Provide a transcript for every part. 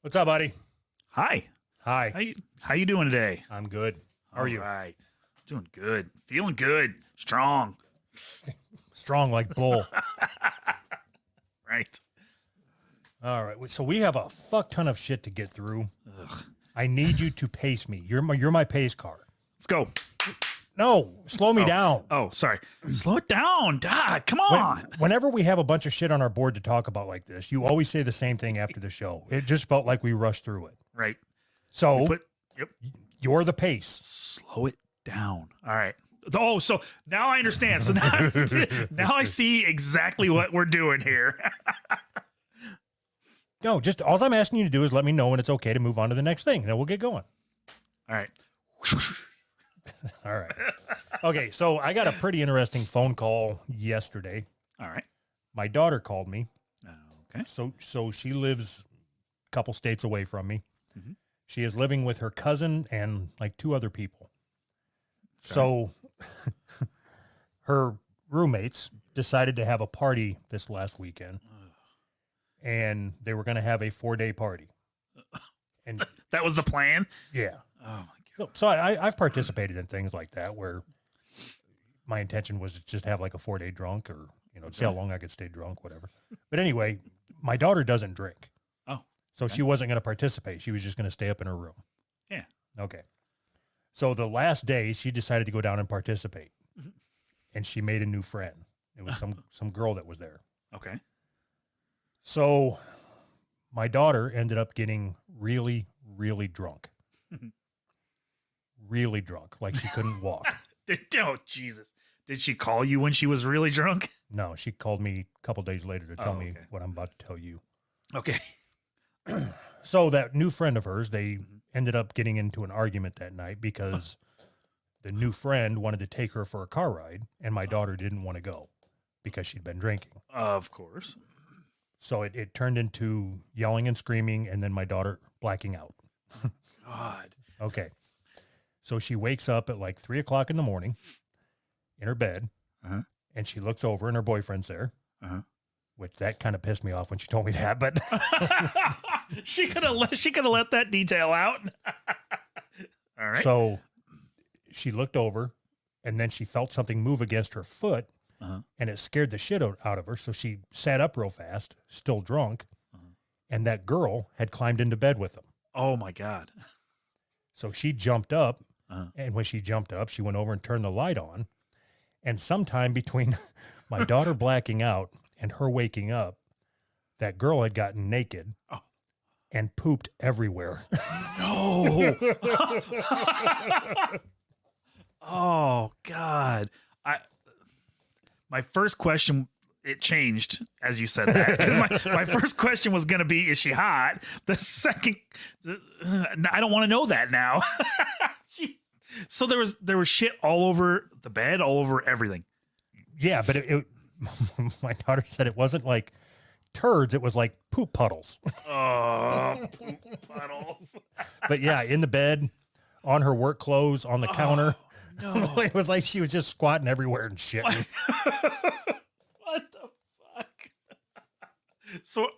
What's up, buddy? Hi. Hi. How you doing today? I'm good. How are you? All right. Doing good. Feeling good. Strong. Strong like bull. Right. All right. So we have a fuck ton of shit to get through. Ugh. I need you to pace me. You're my pace car. Let's go. No, slow me down. Oh, sorry. Slow it down. Dad, come on. Whenever we have a bunch of shit on our board to talk about like this, you always say the same thing after the show. It just felt like we rushed through it. Right. So Yep. you're the pace. Slow it down. All right. Oh, so now I understand. So now I see exactly what we're doing here. No, just all I'm asking you to do is let me know when it's okay to move on to the next thing. Then we'll get going. All right. All right. Okay, so I got a pretty interesting phone call yesterday. All right. My daughter called me. Okay. So she lives a couple states away from me. Mhm. She is living with her cousin and like two other people. Okay. So her roommates decided to have a party this last weekend, and they were going to have a 4-day party. And That was the plan. yeah, Oh my God. so I've participated in things like that where my intention was to just have like a 4-day drunk, or see how long I could stay drunk, whatever. But anyway, my daughter doesn't drink. Oh, So okay. she wasn't going to participate. She was just going to stay up in her room. Yeah. Okay. So the last day she decided to go down and participate, Mhm. and she made a new friend. It was some girl that was there. Okay. So my daughter ended up getting really, really drunk. Really drunk. Like she couldn't walk. Oh, Jesus. Did she call you when she was really drunk? No, she called me a couple days later to tell me okay. what I'm about to tell you. Okay. So that new friend of hers, they Mhm. ended up getting into an argument that night because the new friend wanted to take her for a car ride, and my daughter didn't want to go because she'd been drinking. Of course. So it turned into yelling and screaming, and then my daughter blacking out. God. Okay. So she wakes up at like 3:00 in the morning in her bed, Uh-huh. and she looks over and her boyfriend's there, Uh-huh. which that kind of pissed me off when she told me that, but She could have let that detail out. All right. so she looked over, and then she felt something move against her foot, Uh-huh. and it scared the shit out of her. So she sat up real fast, still drunk, Uh-huh. and that girl had climbed into bed with them. Oh my God. So she jumped up, Uh-huh. and when she jumped up, she went over and turned the light on. And sometime between my daughter blacking out and her waking up, that girl had gotten naked Oh. and pooped everywhere. No. Oh God. My first question, it changed as you said that, because my first question was going to be, is she hot? The second, I don't want to know that now. So there was shit all over the bed, all over everything. Yeah, but my daughter said it wasn't like turds, it was like poop puddles. Oh, poop puddles. But yeah, in the bed, on her work clothes, on the counter. No. It was like she was just squatting everywhere and shit. What the fuck? So,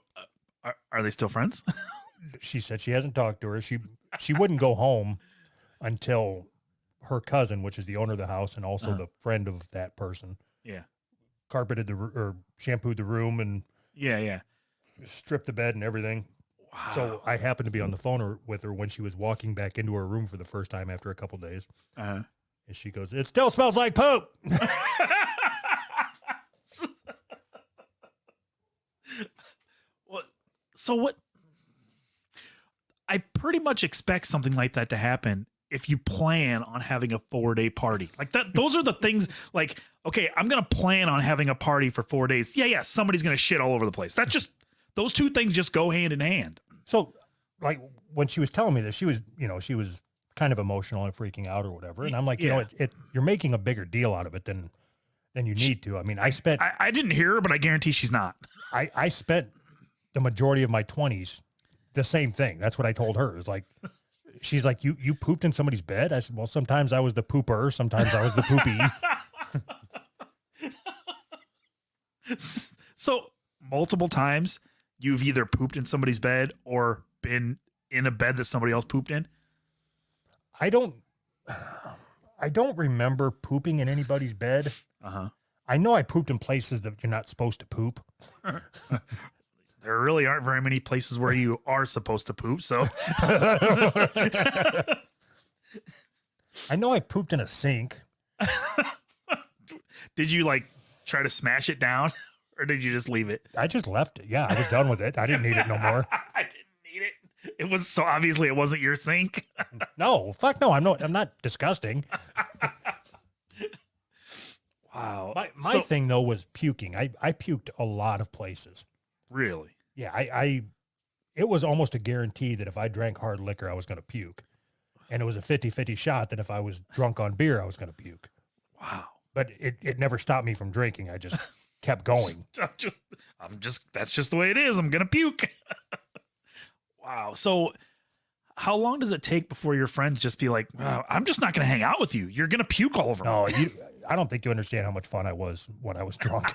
are they still friends? She said she hasn't talked to her. She wouldn't go home until her cousin, which is the owner of the house and also the friend of that person, Yeah. carpeted or shampooed the room and Yeah. stripped the bed and everything. Wow. So I happened to be on the phone with her when she was walking back into her room for the first time after a couple days. Uh-huh. And she goes, "It still smells like poop." What? I pretty much expect something like that to happen if you plan on having a 4-day party. Like that, those are the things like, okay, I'm going to plan on having a party for 4 days. Yeah. Somebody's going to shit all over the place. That's just, those two things just go hand in hand. So like when she was telling me this, she was kind of emotional and freaking out or whatever. And I'm like, Yeah. you're making a bigger deal out of it than you need to. I mean, I didn't hear her, but I guarantee she's not. I spent the majority of my 20s the same thing. That's what I told her. It's like, she's like, you pooped in somebody's bed? I said, well, sometimes I was the pooper. Sometimes I was the poopy. So multiple times you've either pooped in somebody's bed or been in a bed that somebody else pooped in? I don't remember pooping in anybody's bed. Uh-huh. I know I pooped in places that you're not supposed to poop. There really aren't very many places where you are supposed to poop. So I know I pooped in a sink. did you like try to smash it down or did you just leave it? I just left it. Yeah, I was done with it. I didn't need it no more. I didn't need it. It was so obviously it wasn't your sink. No, fuck no. I'm not disgusting. Wow. My thing though was puking. I puked a lot of places. Really? Yeah, it was almost a guarantee that if I drank hard liquor, I was going to puke. And it was a 50-50 shot that if I was drunk on beer, I was going to puke. Wow. But it never stopped me from drinking. I just kept going. That's just the way it is. I'm going to puke. Wow. So how long does it take before your friends just be like, I'm just not going to hang out with you. You're going to puke all over me. No, I don't think you understand how much fun I was when I was drunk.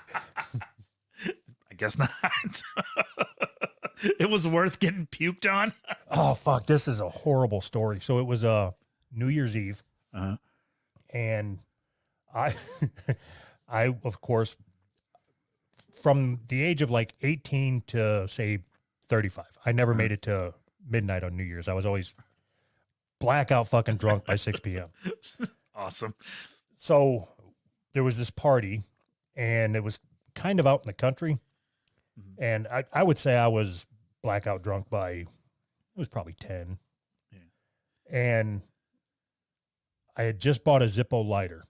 I guess not. It was worth getting puked on. Oh, fuck. This is a horrible story. So it was New Year's Eve. Uh-huh. And I, of course, from the age of like 18 to say 35, I never made it to midnight on New Year's. I was always blackout fucking drunk by 6 p.m. Awesome. So there was this party and it was kind of out in the country. And I would say I was blackout drunk by, it was probably 10. Yeah. And I had just bought a Zippo lighter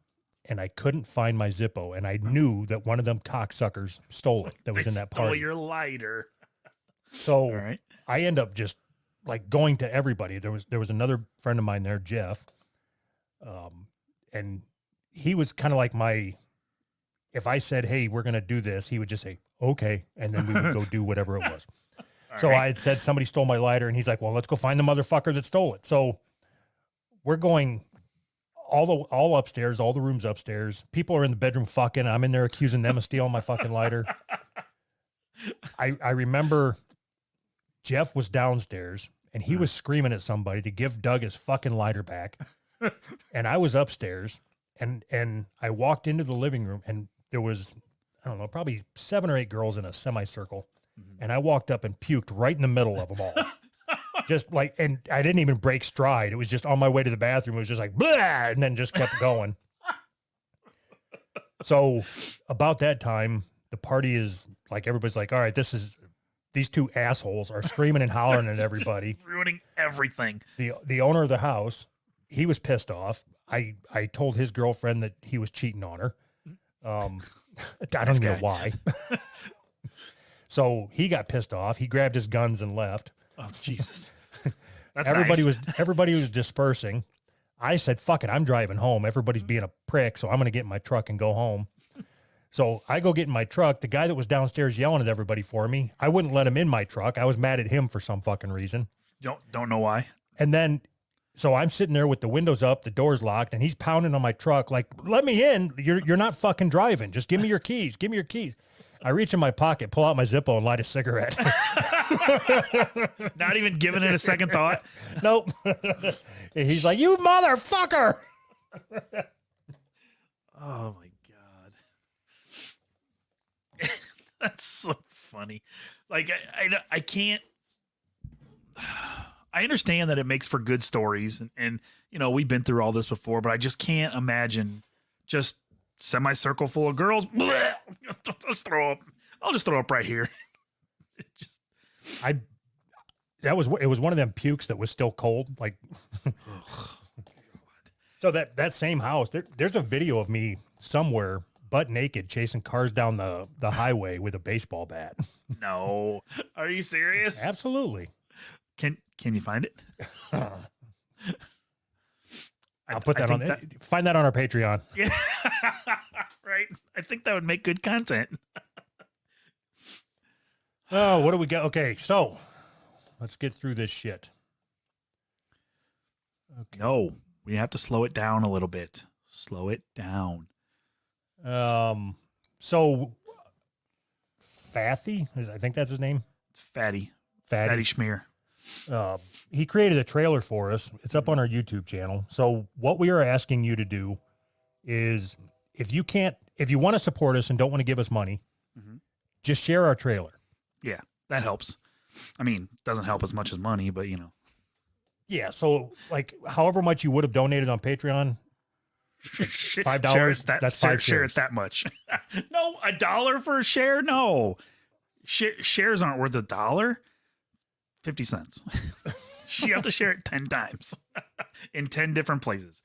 and I couldn't find my Zippo. And I knew that one of them cocksuckers stole it that was in that Stole party. your lighter. So All right. I end up just like going to everybody. There was another friend of mine there, Jeff. And he was kind of like if I said, hey, we're going to do this, he would just say, okay. And then we would go do whatever it was. So right. I had said somebody stole my lighter and he's like, well, let's go find the motherfucker that stole it. So we're going all upstairs, all the rooms upstairs. People are in the bedroom fucking. I'm in there accusing them of stealing my fucking lighter. I remember Jeff was downstairs and he was screaming at somebody to give Doug his fucking lighter back. And I was upstairs and I walked into the living room and there was, I don't know, probably 7 or 8 girls in a semicircle. And I walked up and puked right in the middle of them all. Just like, and I didn't even break stride. It was just on my way to the bathroom. It was just like, blah, and then just kept going. So about that time, the party is like, everybody's like, all right, these 2 assholes are screaming and hollering at everybody. Ruining everything. The owner of the house, he was pissed off. I told his girlfriend that he was cheating on her. I don't even know why. So he got pissed off. He grabbed his guns and left. Oh, Jesus. That's everybody was dispersing. I said, fuck it, I'm driving home. Everybody's being a prick, so I'm going to get in my truck and go home. So I go get in my truck. The guy that was downstairs yelling at everybody for me, I wouldn't let him in my truck. I was mad at him for some fucking reason. Don't know why. And then, so I'm sitting there with the windows up, the doors locked, and he's pounding on my truck like, let me in. You're not fucking driving. Just give me your keys. Give me your keys. I reach in my pocket, pull out my Zippo, and light a cigarette. Not even giving it a second thought. Nope. He's like, you motherfucker. Oh my God. That's so funny. Like I can't, I understand that it makes for good stories and you know, we've been through all this before, but I just can't imagine just semicircle full of girls. Bleh, I'll just throw up right here. It was one of them pukes that was still cold. Like, so that same house, there's a video of me somewhere butt naked chasing cars down the highway with a baseball bat. No, are you serious? Absolutely. Can you find it? I'll put that find that on our Patreon. Yeah. Right. I think that would make good content. Oh, what do we got? Okay, so let's get through this shit. Okay. No, we have to slow it down a little bit. Slow it down. So Fathy, I think that's his name. It's It's fatty schmear. He created a trailer for us. It's up on our YouTube channel. So what we are asking you to do is if you want to support us and don't want to give us money, just share our trailer. Yeah, that helps. I mean, doesn't help as much as money, but you know. Yeah. So like however much you would have donated on Patreon, $5, that's five share shares. it that much. No, $1 for a share? No. Shares aren't worth $1. 50 cents. You have to share it 10 times in 10 different places.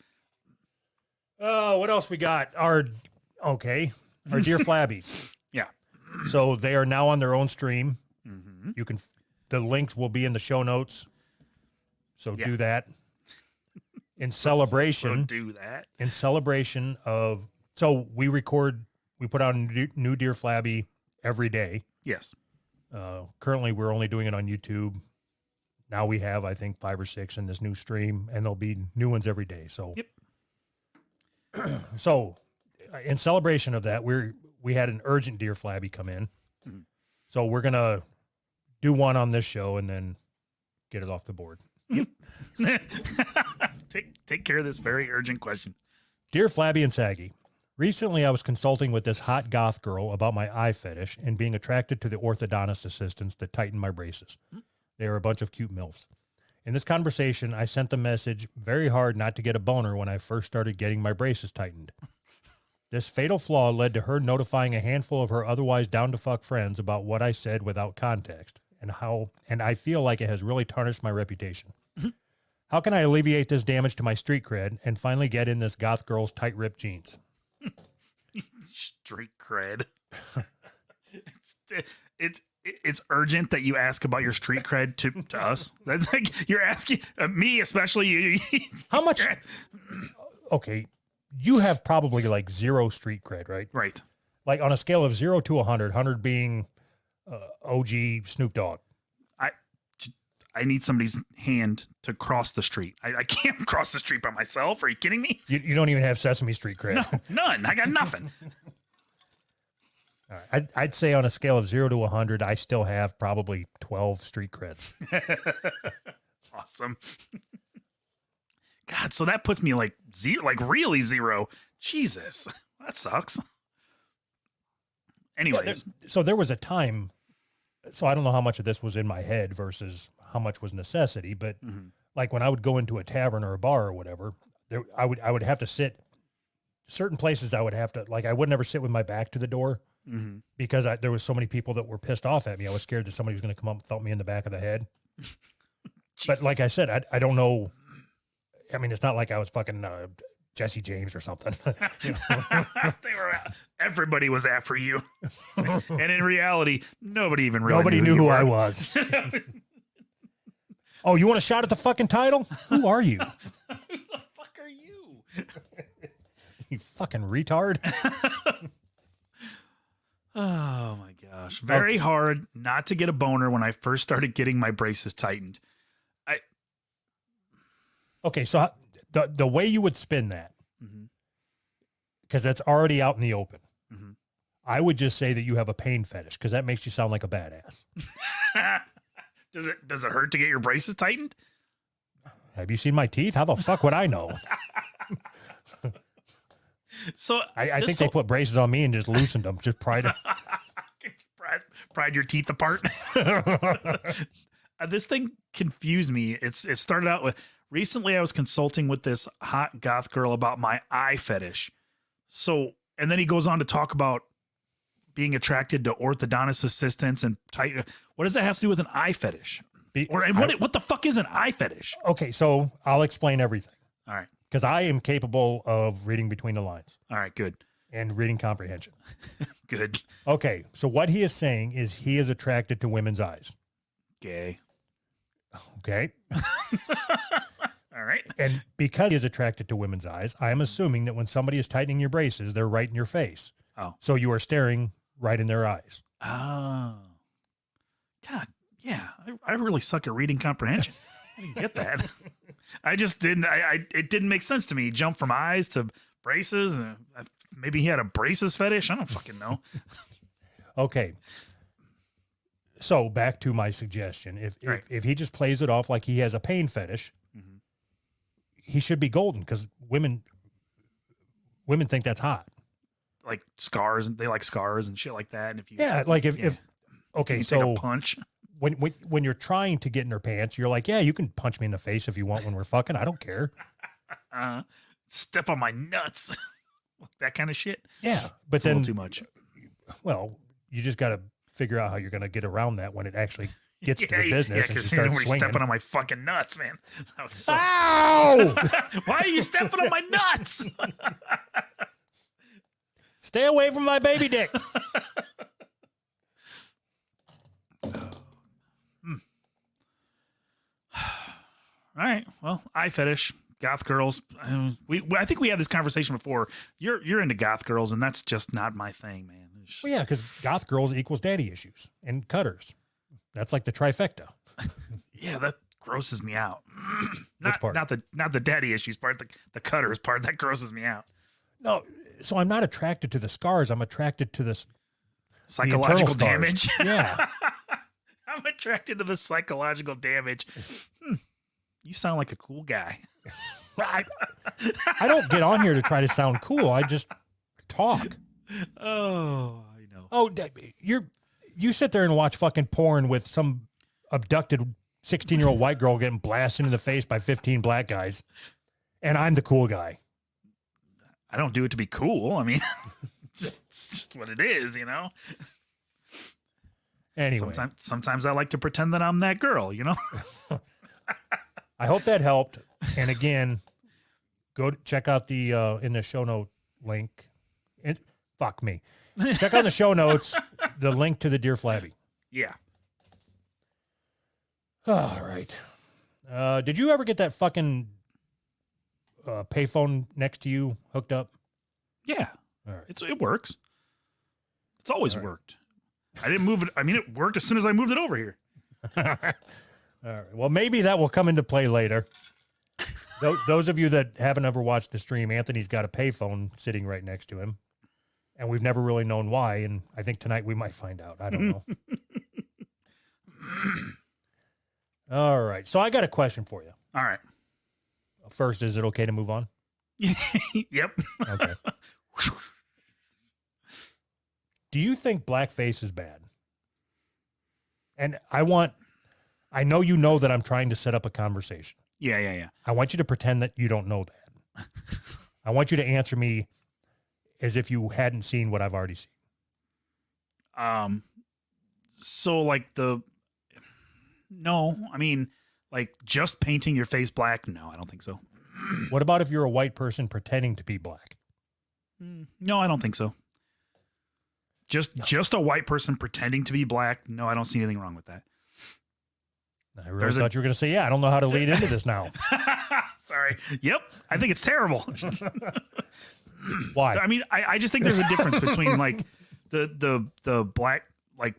Oh, what else we got? Our Dear Flabbies. Yeah. So they are now on their own stream. Mm-hmm. The links will be in the show notes. So Yeah. do that. In celebration. Do that. In celebration of, so we put out a new Dear Flabby every day. Yes. Currently we're only doing it on YouTube. Now we have, I think, 5 or 6 in this new stream, and there'll be new ones every day. So, Yep. So in celebration of that, we had an urgent Dear Flabby come in. Mhm. So we're going to do one on this show and then get it off the board. Take care of this very urgent question. Dear Flabby and Saggy, recently I was consulting with this hot goth girl about my eye fetish and being attracted to the orthodontist assistants that tighten my braces. They are a bunch of cute MILFs. In this conversation, I sent the message very hard not to get a boner when I first started getting my braces tightened. This fatal flaw led to her notifying a handful of her otherwise down-to-fuck friends about what I said without context and I feel like it has really tarnished my reputation. How can I alleviate this damage to my street cred and finally get in this goth girl's tight-ripped jeans? Street cred. It's urgent that you ask about your street cred to us. That's like you're asking me, especially you. How much? Okay, you have probably like 0 street cred, right? Right. Like on a scale of 0 to 100, 100 being OG Snoop Dogg. I need somebody's hand to cross the street. I can't cross the street by myself. Are you kidding me? You don't even have Sesame Street cred. No, none. I got nothing. All right. I'd say on a scale of 0 to 100, I still have probably 12 street creds. Awesome. God, so that puts me like 0, like really 0. Jesus, that sucks. Anyways, So there was a time, so I don't know how much of this was in my head versus how much was necessity, but like when I would go into a tavern or a bar or whatever, I would have to sit certain places. I would have to, like, I would never sit with my back to the door because there was so many people that were pissed off at me. I was scared that somebody was going to come up and thump me in the back of the head. But like I said, I don't know. I mean, it's not like I was fucking Jesse James or something. Everybody was after you. And in reality, nobody even really Nobody knew who you I were. was. Oh, you want a shot at the fucking title? Who are you? Who the fuck are you? You fucking retard. Oh my gosh. Very hard not to get a boner when I first started getting my braces tightened. Okay, so the way you would spin that, because that's already out in the open, I would just say that you have a pain fetish because that makes you sound like a badass. Does it hurt to get your braces tightened? Have you seen my teeth? How the fuck would I know? So I think they put braces on me and just loosened them. Just pried it. Pried your teeth apart. This thing confused me. It started out with, recently I was consulting with this hot goth girl about my eye fetish. So, and then he goes on to talk about being attracted to orthodontist assistants and tight. What does that have to do with an eye fetish? What the fuck is an eye fetish? Okay, so I'll explain everything All right. because I am capable of reading between the lines All right. Good. and reading comprehension. Good. Okay, so what he is saying is he is attracted to women's eyes. Gay. Okay. All right. And because he is attracted to women's eyes, I am assuming that when somebody is tightening your braces, they're right in your face. Oh. So you are staring right in their eyes. Oh. God. Yeah. I really suck at reading comprehension. I didn't get that. I just didn't. It didn't make sense to me. He jumped from eyes to braces. Maybe he had a braces fetish. I don't fucking know. Okay. So back to my suggestion. Right. If he just plays it off like he has a pain fetish, Mhm. he should be golden because women think that's hot. Like scars, and they like scars and shit like that. And if you, Yeah, like if okay, you take so a punch, when you're trying to get in her pants, you're like, yeah, you can punch me in the face if you want when we're fucking. I don't care. step on my nuts, that kind of shit. Yeah, but It's a then little too much. well, you just got to figure out how you're going to get around that when it actually gets to the Yeah, business and you because start nobody's swinging. stepping on my fucking nuts, man. That would suck. Ow! Why are you stepping on my nuts? Stay away from my baby dick. All right. Well, eye fetish, goth girls. I think we had this conversation before. You're into goth girls, and that's just not my thing, man. Well, yeah, because goth girls equals daddy issues and cutters. That's like the trifecta. Yeah, that grosses me out. Which part? Not the daddy issues part. The cutters part that grosses me out. No, so I'm not attracted to the scars. I'm attracted to this Psychological the internal damage. scars. Yeah. I'm attracted to the psychological damage. You sound like a cool guy. I don't get on here to try to sound cool. I just talk. Oh, I know. Oh, you sit there and watch fucking porn with some abducted 16-year-old white girl getting blasted in the face by 15 black guys, and I'm the cool guy. I don't do it to be cool. I mean, it's just what it is, you know. Anyway, Sometimes I like to pretend that I'm that girl, you know. I hope that helped. And again, go check out the in the show note link. Fuck me. Check out the show notes the link to the Dear Flabby. Yeah. All right. Did you ever get that fucking payphone next to you hooked up? Yeah. All right. It works. It's always All right. worked. I didn't move it. I mean, it worked as soon as I moved it over here. All right. Well, maybe that will come into play later. Those of you that haven't ever watched the stream, Anthony's got a payphone sitting right next to him, and we've never really known why. And I think tonight we might find out. I don't know. All right. So I got a question for you. All right. First, is it okay to move on? Yep. Okay. Do you think blackface is bad? And I know you know that I'm trying to set up a conversation. Yeah. I want you to pretend that you don't know that. I want you to answer me as if you hadn't seen what I've already seen. So like no, I mean, like just painting your face black. No, I don't think so. What about if you're a white person pretending to be black? No, I don't think so. Just a white person pretending to be black. No, I don't see anything wrong with that. I really thought you were going to say, yeah, I don't know how to lead into this now. Sorry. Yep. I think it's terrible. Why? I mean, I just think there's a difference between like the black, like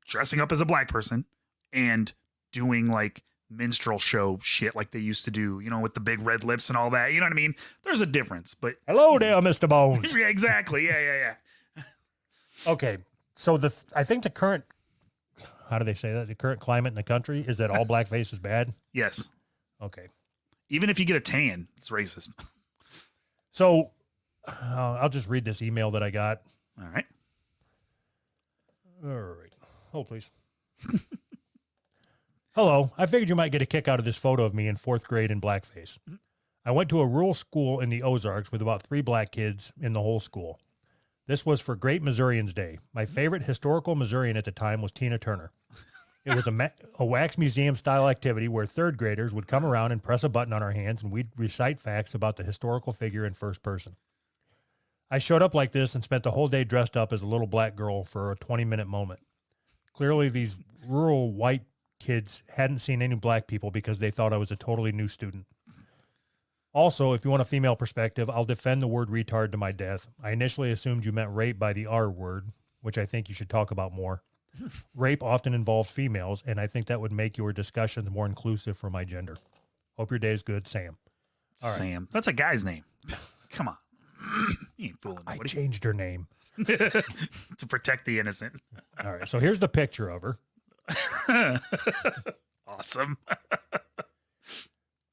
dressing up as a black person and doing like minstrel show shit like they used to do, you know, with the big red lips and all that. You know what I mean? There's a difference, but Hello there, Mr. Bones. yeah, exactly. Yeah. Okay. So I think the current, how do they say that? The current climate in the country is that all blackface is bad. Yes. Okay. Even if you get a tan, it's racist. So I'll just read this email that I got. All right. All right. Hold, please. Hello. I figured you might get a kick out of this photo of me in 4th grade in blackface. I went to a rural school in the Ozarks with about 3 black kids in the whole school. This was for Great Missourians Day. My favorite historical Missourian at the time was Tina Turner. It was a wax museum style activity where 3rd graders would come around and press a button on our hands and we'd recite facts about the historical figure in first person. I showed up like this and spent the whole day dressed up as a little black girl for a 20-minute moment. Clearly, these rural white kids hadn't seen any black people because they thought I was a totally new student. Also, if you want a female perspective, I'll defend the word retard to my death. I initially assumed you meant rape by the R word, which I think you should talk about more. Rape often involves females, and I think that would make your discussions more inclusive for my gender. Hope your day is good, Sam. All right. Sam. That's a guy's name. Come on. You ain't fooling I nobody. changed her name. To protect the innocent. All right, so here's the picture of her. Awesome.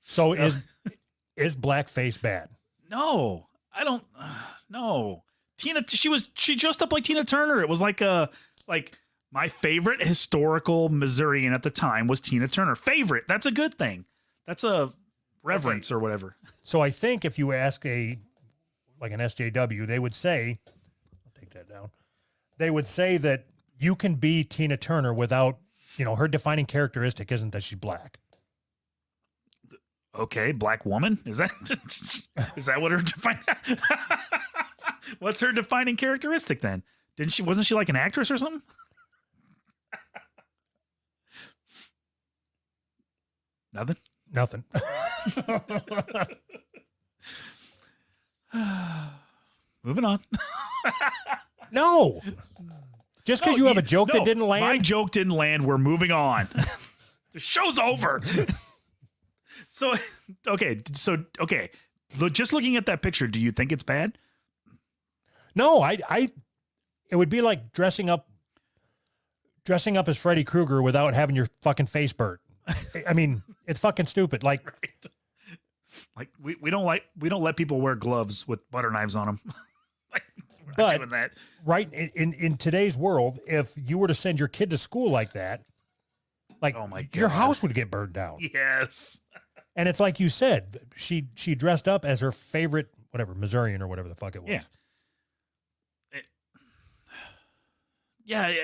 So is blackface bad? No, I don't. No, she dressed up like Tina Turner. It was like my favorite historical Missourian at the time was Tina Turner. Favorite. That's a good thing. That's a reverence or whatever. So I think if you ask an SJW, they would say, I'll take that down. They would say that you can be Tina Turner without, her defining characteristic isn't that she's black. Okay, black woman. Is that what her what's her defining characteristic then? Wasn't she like an actress or something? Nothing. Moving on. No. Just because you have a joke that didn't land? My joke didn't land. We're moving on. The show's over. Okay. Just looking at that picture, do you think it's bad? No, it would be like dressing up as Freddy Krueger without having your fucking face burnt. I mean, it's fucking stupid. Like, right. Like we don't let people wear gloves with butter knives on them. Like, we're not doing that. Right in today's world, if you were to send your kid to school like that, like, oh my God, your house would get burned down. Yes. And it's like you said, she dressed up as her favorite, whatever, Missourian or whatever the fuck it was. Yeah.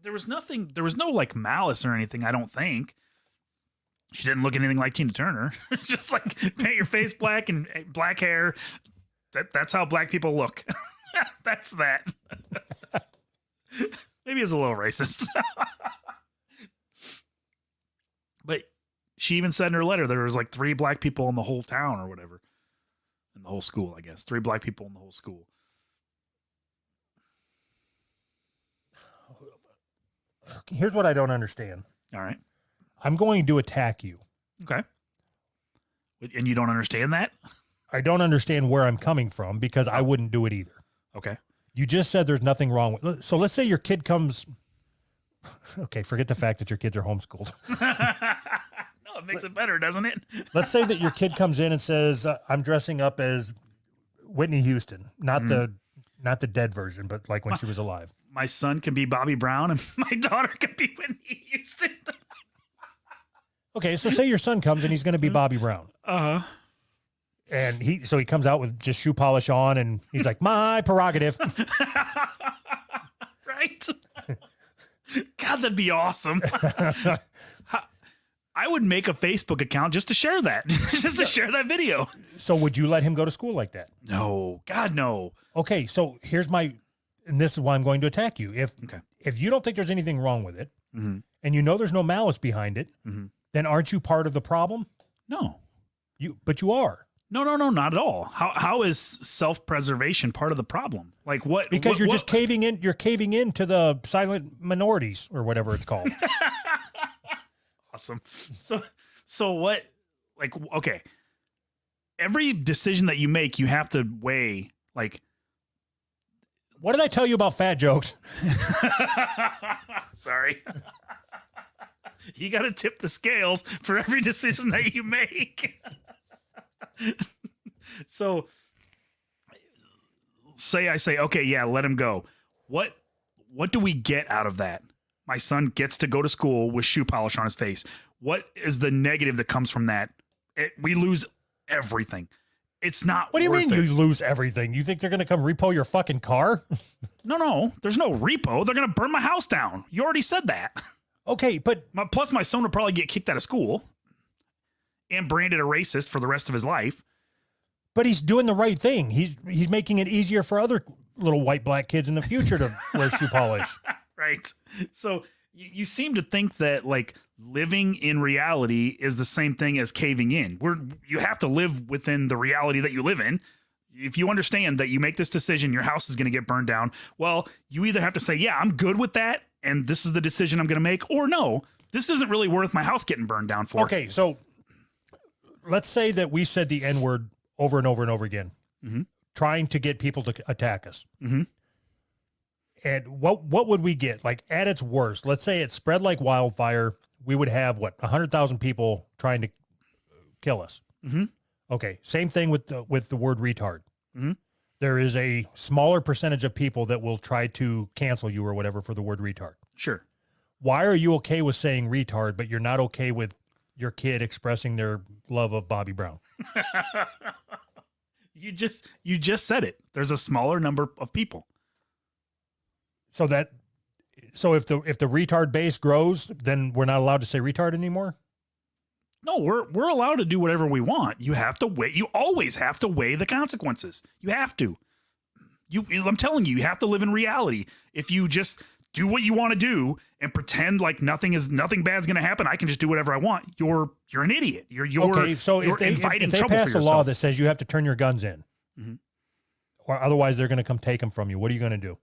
There was no like malice or anything, I don't think. She didn't look anything like Tina Turner. Just like paint your face black and black hair. That's how black people look. That's that. Maybe it's a little racist. But she even said in her letter there was like 3 black people in the whole town or whatever. In the whole school, I guess. 3 black people in the whole school. Here's what I don't understand. All right. I'm going to attack you. Okay. And you don't understand that? I don't understand where I'm coming from because I wouldn't do it either. Okay. You just said there's nothing wrong with. So let's say your kid comes. Okay, forget the fact that your kids are homeschooled. No, it makes it better, doesn't it? Let's say that your kid comes in and says, "I'm dressing up as Whitney Houston, not the dead version, but like when she was alive." My son can be Bobby Brown, and my daughter can be Whitney Houston. Okay, so say your son comes and he's going to be Bobby Brown. Uh-huh. And he comes out with just shoe polish on and he's like, my prerogative. Right? God, that'd be awesome. I would make a Facebook account just to share that. Just to share that video. So would you let him go to school like that? No. God, no. Okay, so and this is why I'm going to attack you. If you don't think there's anything wrong with it, mm-hmm. and you know there's no malice behind it, mm-hmm. then aren't you part of the problem? No. But you are. No, not at all. How is self-preservation part of the problem? Like what? Because you're just caving in. You're caving into the silent minorities or whatever it's called. Awesome. So what? Like, okay. Every decision that you make, you have to weigh. Like, what did I tell you about fat jokes? Sorry. You got to tip the scales for every decision that you make. So I say, okay, yeah, let him go. What do we get out of that? My son gets to go to school with shoe polish on his face. What is the negative that comes from that? We lose everything. It's not. What do you mean you lose everything? You think they're going to come repo your fucking car? No. There's no repo. They're going to burn my house down. You already said that. Okay, but plus my son would probably get kicked out of school and branded a racist for the rest of his life. But he's doing the right thing. He's making it easier for other little white black kids in the future to wear shoe polish. Right. So you seem to think that like living in reality is the same thing as caving in. You have to live within the reality that you live in. If you understand that you make this decision, your house is going to get burned down. Well, you either have to say, yeah, I'm good with that, and this is the decision I'm going to make, or no, this isn't really worth my house getting burned down for. Okay, so let's say that we said the N-word over and over and over again, mm-hmm. trying to get people to attack us. Mm-hmm. And what would we get? Like at its worst, let's say it spread like wildfire. We would have 100,000 people trying to kill us. Mm-hmm. Okay. Same thing with the word retard. Mm-hmm. There is a smaller percentage of people that will try to cancel you or whatever for the word retard. Sure. Why are you okay with saying retard, but you're not okay with your kid expressing their love of Bobby Brown? You just said it. There's a smaller number of people. So if the retard base grows, then we're not allowed to say retard anymore? No, we're allowed to do whatever we want. You have to weigh. You always have to weigh the consequences. You have to. I'm telling you, you have to live in reality. If you just do what you want to do and pretend like nothing bad's going to happen, I can just do whatever I want. You're an idiot. You're okay. So if they pass a law that says you have to turn your guns in, mm-hmm. or otherwise they're going to come take them from you, what are you going to do?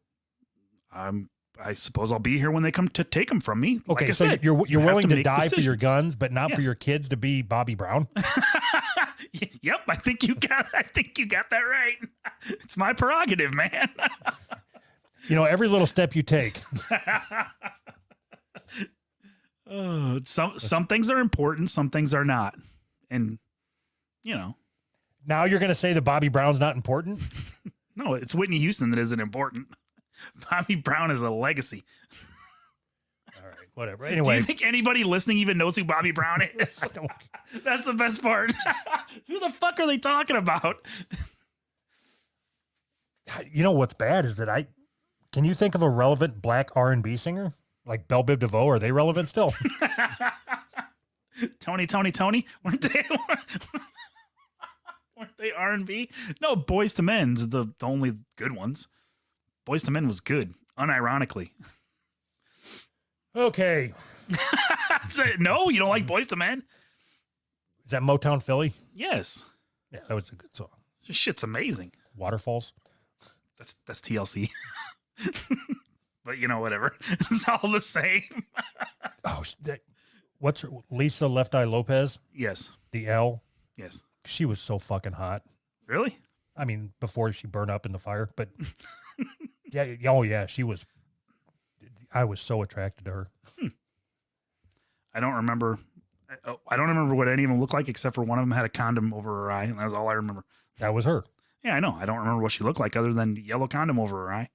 I suppose I'll be here when they come to take them from me. Okay, like I so said, you're willing to make die decisions. for your guns, but not Yes. for your kids to be Bobby Brown? Yep, I think you got that right. It's my prerogative, man. Every little step you take. Some things are important, some things are not. And Now you're going to say that Bobby Brown's not important? no, it's Whitney Houston that isn't important. Bobby Brown is a legacy. All right, whatever. Do Anyway, you think anybody listening even knows who Bobby Brown is? That's the best part. Who the fuck are they talking about? what's bad is that can you think of a relevant black R&B singer? Like Belle Biv DeVoe, are they relevant still? Tony. Weren't they R&B? No, Boys to Men's the only good ones. Boys to Men was good, unironically. Okay. No, you don't like Boys to Men? Is that Motown Philly? Yes. Yeah, that was a good song. This shit's amazing. Waterfalls? That's TLC. But whatever. It's all the same. Oh, what's her, Lisa Left Eye Lopez? Yes. The L? Yes. She was so fucking hot. Really? I mean, before she burned up in the fire, but yeah, she was. I was so attracted to her. I don't remember. I don't remember what any of them looked like, except for one of them had a condom over her eye, and that's all I remember. That was her. Yeah, I know. I don't remember what she looked like other than yellow condom over her eye.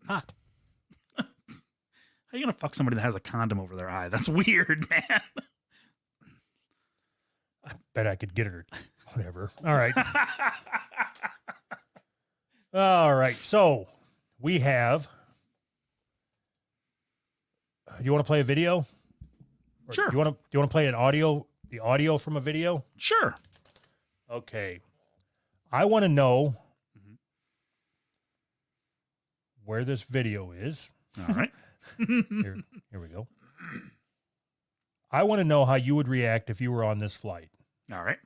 Hot. How are you gonna fuck somebody that has a condom over their eye? That's weird, man. I bet I could get her. Whatever. All right. All right. So we have. Do you want to play a video? Or Sure. Do you want to play an audio? The audio from a video? Sure. Okay. I want to know where this video is. All right. Here we go. I want to know how you would react if you were on this flight. All right.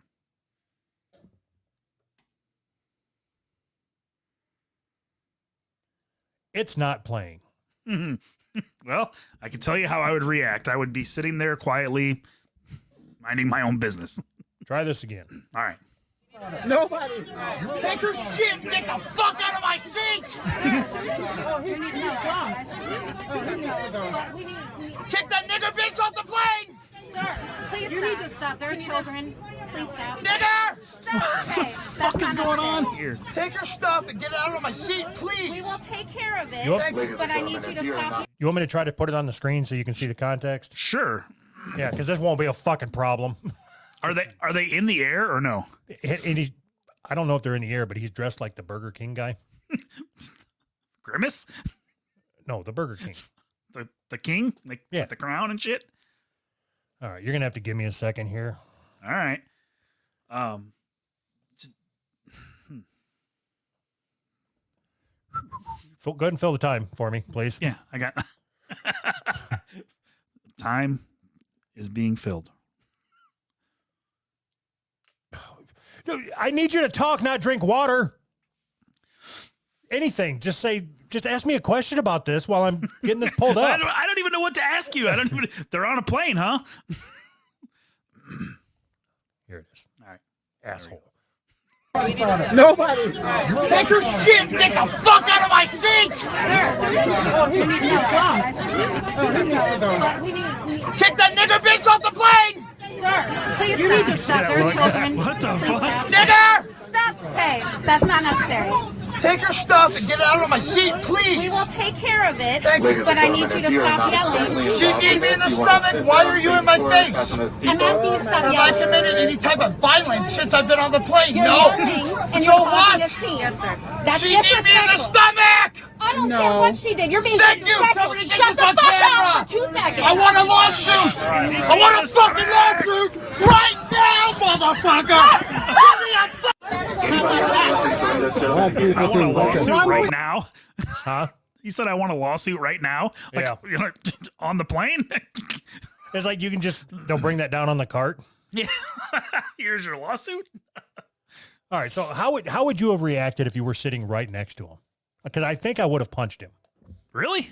It's not playing. Well, I can tell you how I would react. I would be sitting there quietly, minding my own business. Try this again. All right. Nobody. Take your shit and get the fuck out of my seat! Kick that nigger bitch off the plane! Sir, please you need to stop. There are children. Please stop. Nigger! What the Fuck is going on here? Take your stuff and get out of my seat, please! We will take care of it, You want, but I need you to stop. you want me to try to put it on the screen so you can see the context? Sure. Yeah, because this won't be a fucking problem. Are they in the air or no? And he's, I don't know if they're in the air, but he's dressed like the Burger King guy. Grimace? No, the Burger King. The king? Like Yeah. with the crown and shit? All right, you're gonna have to give me a second here. All right. Go ahead and fill the time for me, please. Yeah, I got time is being filled. I need you to talk, not drink water. Anything. Just ask me a question about this while I'm getting this pulled I up. don't even know what to ask you. They're on a plane, huh? Here it is. All right. Asshole. Nobody. Take her shit and get the fuck out of my seat! Kick that nigger bitch off the plane! Sir, please you need to stop. There are children. What the fuck? Nigger! Stop. Okay, that's not necessary. Take her stuff and get it out of my seat, We please! will take care of it, Thank you. but I need you to stop yelling. She beat me in the stomach. Why are you in my face? I'm asking you to stop Have I yelling. committed any type of violence since I've been on the plane? You're No. yelling and So you're causing what? a scene. Yes, sir. That's She beat me in the disrespectful. stomach! I don't care what she did. You're being Thank you. disrespectful. Somebody get Shut this the on fuck camera. up for 2 seconds. I want a lawsuit! I want a fucking lawsuit right now, motherfucker! Give me a I want a lawsuit right now. Huh? You said I want a lawsuit right now? Like, Yeah. you know, on the plane? It's like they'll bring that down on the cart. Yeah. Here's your lawsuit. All right. So how would you have reacted if you were sitting right next to him? Because I think I would have punched him. Really?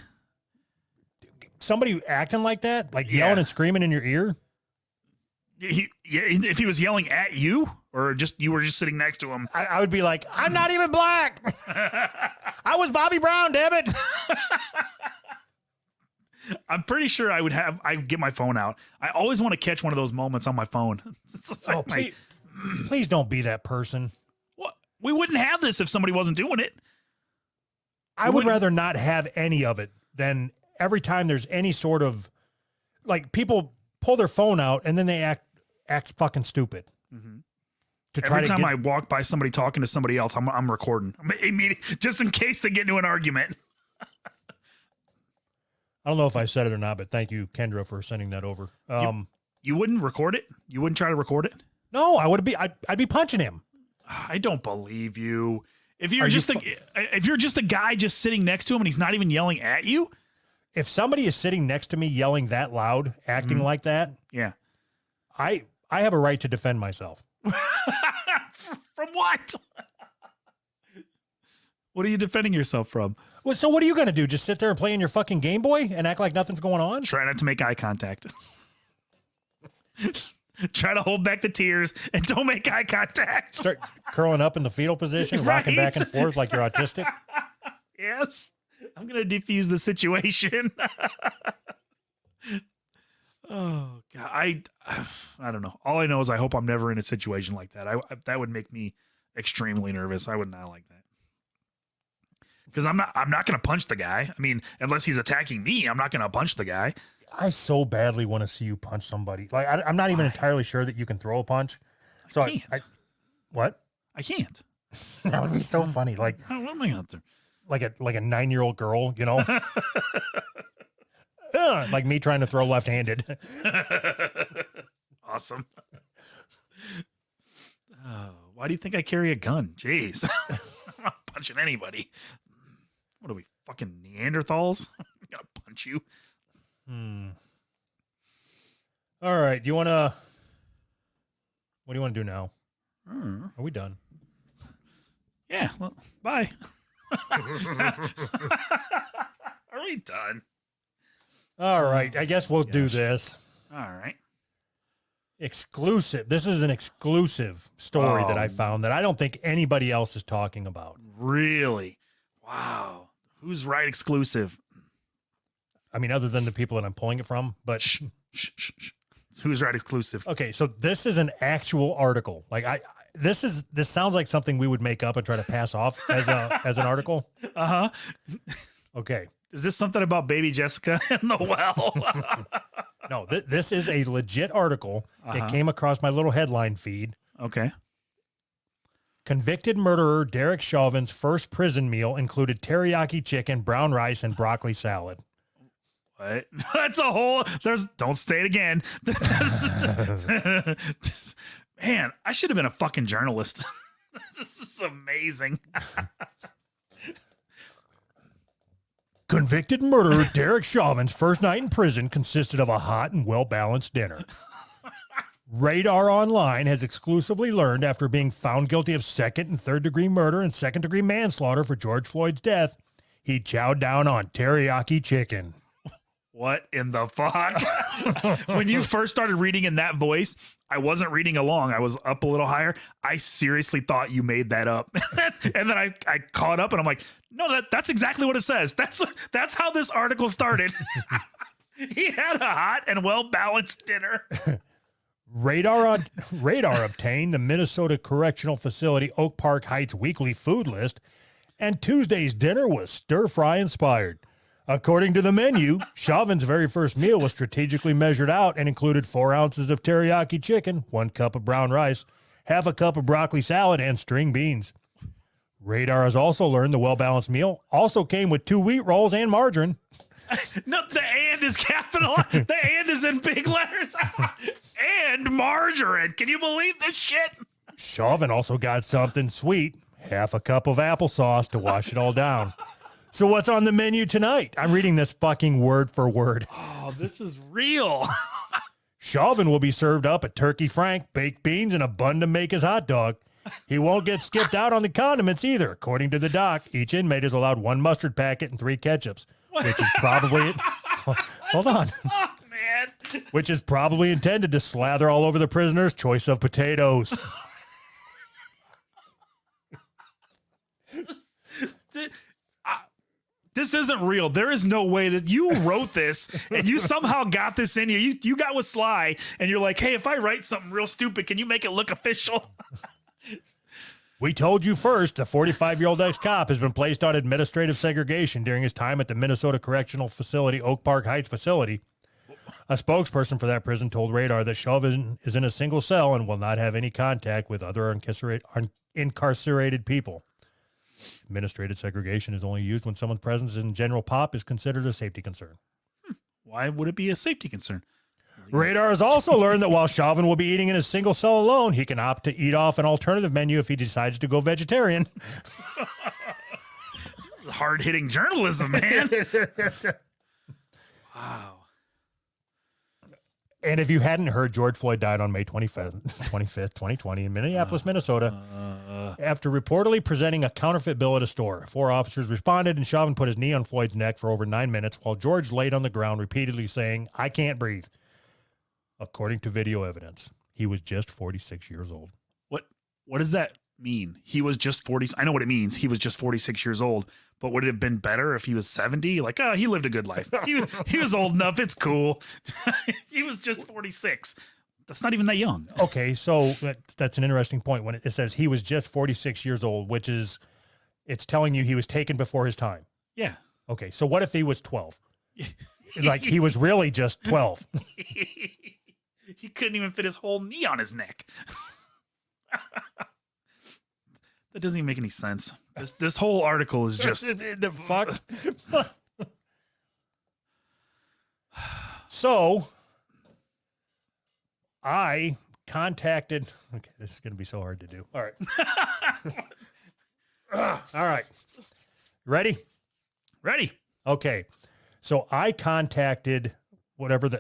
Somebody acting like that, like Yeah. yelling and screaming in your ear. If he was yelling at you, or just you were just sitting next to him. I would be like, I'm not even black. I was Bobby Brown, damn it. I'm pretty sure I'd get my phone out. I always want to catch one of those moments on my phone. It's Oh, like, please don't be that person. what? We wouldn't have this if somebody wasn't doing it. I would rather not have any of it than every time there's any sort of, like, people pull their phone out and then they act fucking stupid. To try Every to time get, I walk by somebody talking to somebody else, I'm recording. Just in case they get into an argument. I don't know if I said it or not, but thank you, Kendra, for sending that over. You wouldn't record it? You wouldn't try to record it? No, I'd be punching him. I don't believe you. If you're Are you if you're just a guy just sitting next to him and he's not even yelling at you, If somebody is sitting next to me yelling that loud, acting like that, yeah. I have a right to defend myself. From what? What are you defending yourself from? Well, so what are you going to do? Just sit there and play in your fucking Game Boy and act like nothing's going on? Try not to make eye contact. Try to hold back the tears and don't make eye contact. Start curling up in the fetal position, rocking back and forth like you're autistic? Yes. I'm going to defuse the situation. Oh, God. I don't know. All I know is I hope I'm never in a situation like that. That would make me extremely nervous. I would not like that. Because I'm not going to punch the guy. I mean, unless he's attacking me, I'm not going to punch the guy. I so badly want to see you punch somebody. Like I'm not even entirely sure that you can throw a punch. So I can't. what? I can't. That would be so funny. Like What am I going to do? like a 9-year-old girl, you know? Like me trying to throw left-handed. Awesome. Why do you think I carry a gun? Jeez. I'm not punching anybody. What are we, fucking Neanderthals? I'm gonna punch you. All right. What do you want to do now? Are we done? Yeah, well, bye. Are we done? All right. I guess we'll do this. All right. Exclusive. This is an exclusive story that I found that I don't think anybody else is talking about. Really? Wow. Who's right exclusive? I mean, other than the people that I'm pulling it from, but Shh. Who's right exclusive? okay. So this is an actual article. Like this sounds like something we would make up and try to pass off as an article. Uh-huh. Okay. Is this something about baby Jessica in the well? No, this is a legit article. It came across my little headline feed. Okay. Convicted murderer Derek Chauvin's first prison meal included teriyaki chicken, brown rice, and broccoli salad. What? That's a whole. Don't say it again. Man, I should have been a fucking journalist. This is amazing. Convicted murderer Derek Chauvin's first night in prison consisted of a hot and well-balanced dinner. Radar Online has exclusively learned after being found guilty of second and third degree murder and second degree manslaughter for George Floyd's death, he chowed down on teriyaki chicken. What in the fuck? When you first started reading in that voice, I wasn't reading along. I was up a little higher. I seriously thought you made that up. And then I caught up and I'm like, no, that's exactly what it says. That's how this article started. He had a hot and well-balanced dinner. Radar obtained the Minnesota Correctional Facility Oak Park Heights weekly food list, and Tuesday's dinner was stir-fry inspired. According to the menu, Chauvin's very first meal was strategically measured out and included 4 ounces of teriyaki chicken, 1 cup of brown rice, half a cup of broccoli salad, and string beans. Radar has also learned the well-balanced meal also came with 2 wheat rolls and margarine. No, the and is capitalized. The and is in big letters. And margarine. Can you believe this shit? Chauvin also got something sweet, half a cup of applesauce to wash it all down. So what's on the menu tonight? I'm reading this fucking word for word. Oh, this is real. Chauvin will be served up a turkey frank, baked beans, and a bun to make his hot dog. He won't get skipped out on the condiments either. According to the doc, each inmate is allowed 1 mustard packet and 3 ketchups, which is probably hold on. Oh, man. Which is probably intended to slather all over the prisoner's choice of potatoes. This isn't real. There is no way that you wrote this and you somehow got this in here. You got with Sly and you're like, hey, if I write something real stupid, can you make it look official? We told you first, the 45-year-old ex-cop has been placed on administrative segregation during his time at the Minnesota Correctional Facility Oak Park Heights facility. A spokesperson for that prison told Radar that Chauvin is in a single cell and will not have any contact with other incarcerated people. Administrative segregation is only used when someone's presence in general pop is considered a safety concern. Why would it be a safety concern? Radar has also learned that while Chauvin will be eating in a single cell alone, he can opt to eat off an alternative menu if he decides to go vegetarian. Hard-hitting journalism, man. Wow. And if you hadn't heard, George Floyd died on May 25th, 2020 in Minneapolis, Minnesota, after reportedly presenting a counterfeit bill at a store. 4 officers responded, and Chauvin put his knee on Floyd's neck for over 9 minutes while George laid on the ground repeatedly saying, "I can't breathe." According to video evidence, he was just 46 years old. What does that mean? He was just 40. I know what it means. He was just 46 years old. But would it have been better if he was 70? Like, oh, he lived a good life. He was old enough. It's cool. He was just 46. That's not even that young. Okay, so that's an interesting point when it says he was just 46 years old, which is, it's telling you he was taken before his time. Yeah. Okay, so what if he was 12? Like, he was really just 12. He couldn't even fit his whole knee on his neck. That doesn't even make any sense. This whole article is just the fuck. So I contacted. Okay, this is going to be so hard to do. All right. All right. Ready? ready. Okay. So I contacted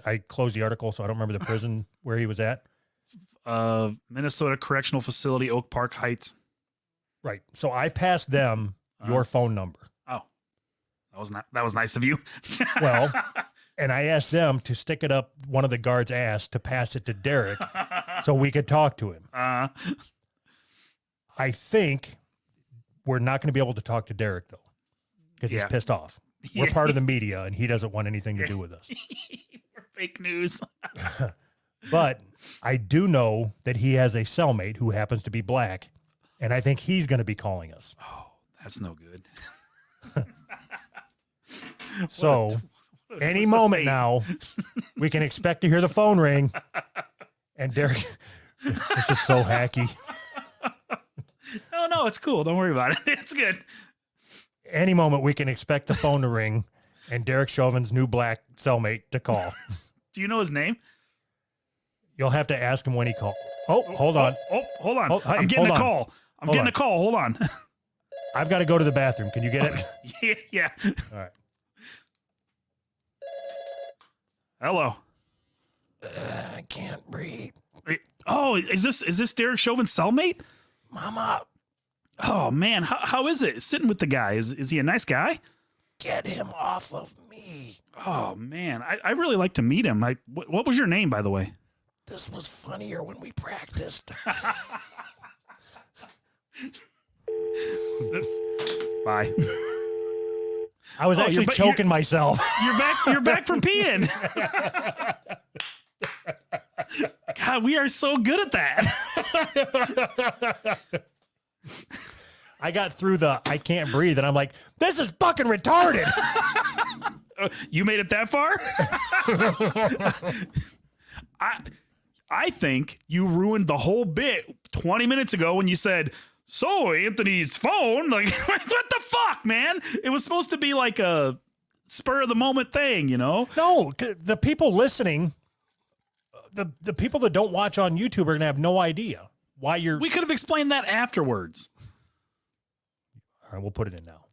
I closed the article, so I don't remember the prison where he was at. Minnesota Correctional Facility, Oak Park Heights. Right. So I passed them your phone number. Oh, that was nice of you. Well, and I asked them to stick it up one of the guards' ass to pass it to Derek so we could talk to him. I think we're not going to be able to talk to Derek, though, because he's pissed off. We're part of the media, and he doesn't want anything to do with us. We're fake news. But I do know that he has a cellmate who happens to be black, and I think he's going to be calling us. Oh, that's no good. So any moment now, we can expect to hear the phone ring. And Derek, this is so hacky. No, it's cool. Don't worry about it. It's good. Any moment we can expect the phone to ring and Derek Chauvin's new black cellmate to call. Do you know his name? You'll have to ask him when he called. Oh, hold on. Oh, hold on. Hey, I'm getting hold a on. call. I'm getting a call. Hold on. I've got to go to the bathroom. Can you get it? Yeah. All right. Hello. I can't breathe. Oh, is this Derek Chauvin's cellmate? Mama, Oh man, how is it sitting with the guy? Is he a nice guy? get him off of me. Oh man, I really like to meet him. What was your name, by the way? This was funnier when we practiced. Bye. I was actually choking myself. You're back from peeing. God, we are so good at that. I got through the I can't breathe, and I'm like, this is fucking retarded. You made it that far? I think you ruined the whole bit 20 minutes ago when you said, so Anthony's phone, like, what the fuck, man? It was supposed to be like a spur of the moment thing, you know? No, the people listening, the people that don't watch on YouTube are gonna have no idea why you're. We could have explained that afterwards. All right, we'll put it in now.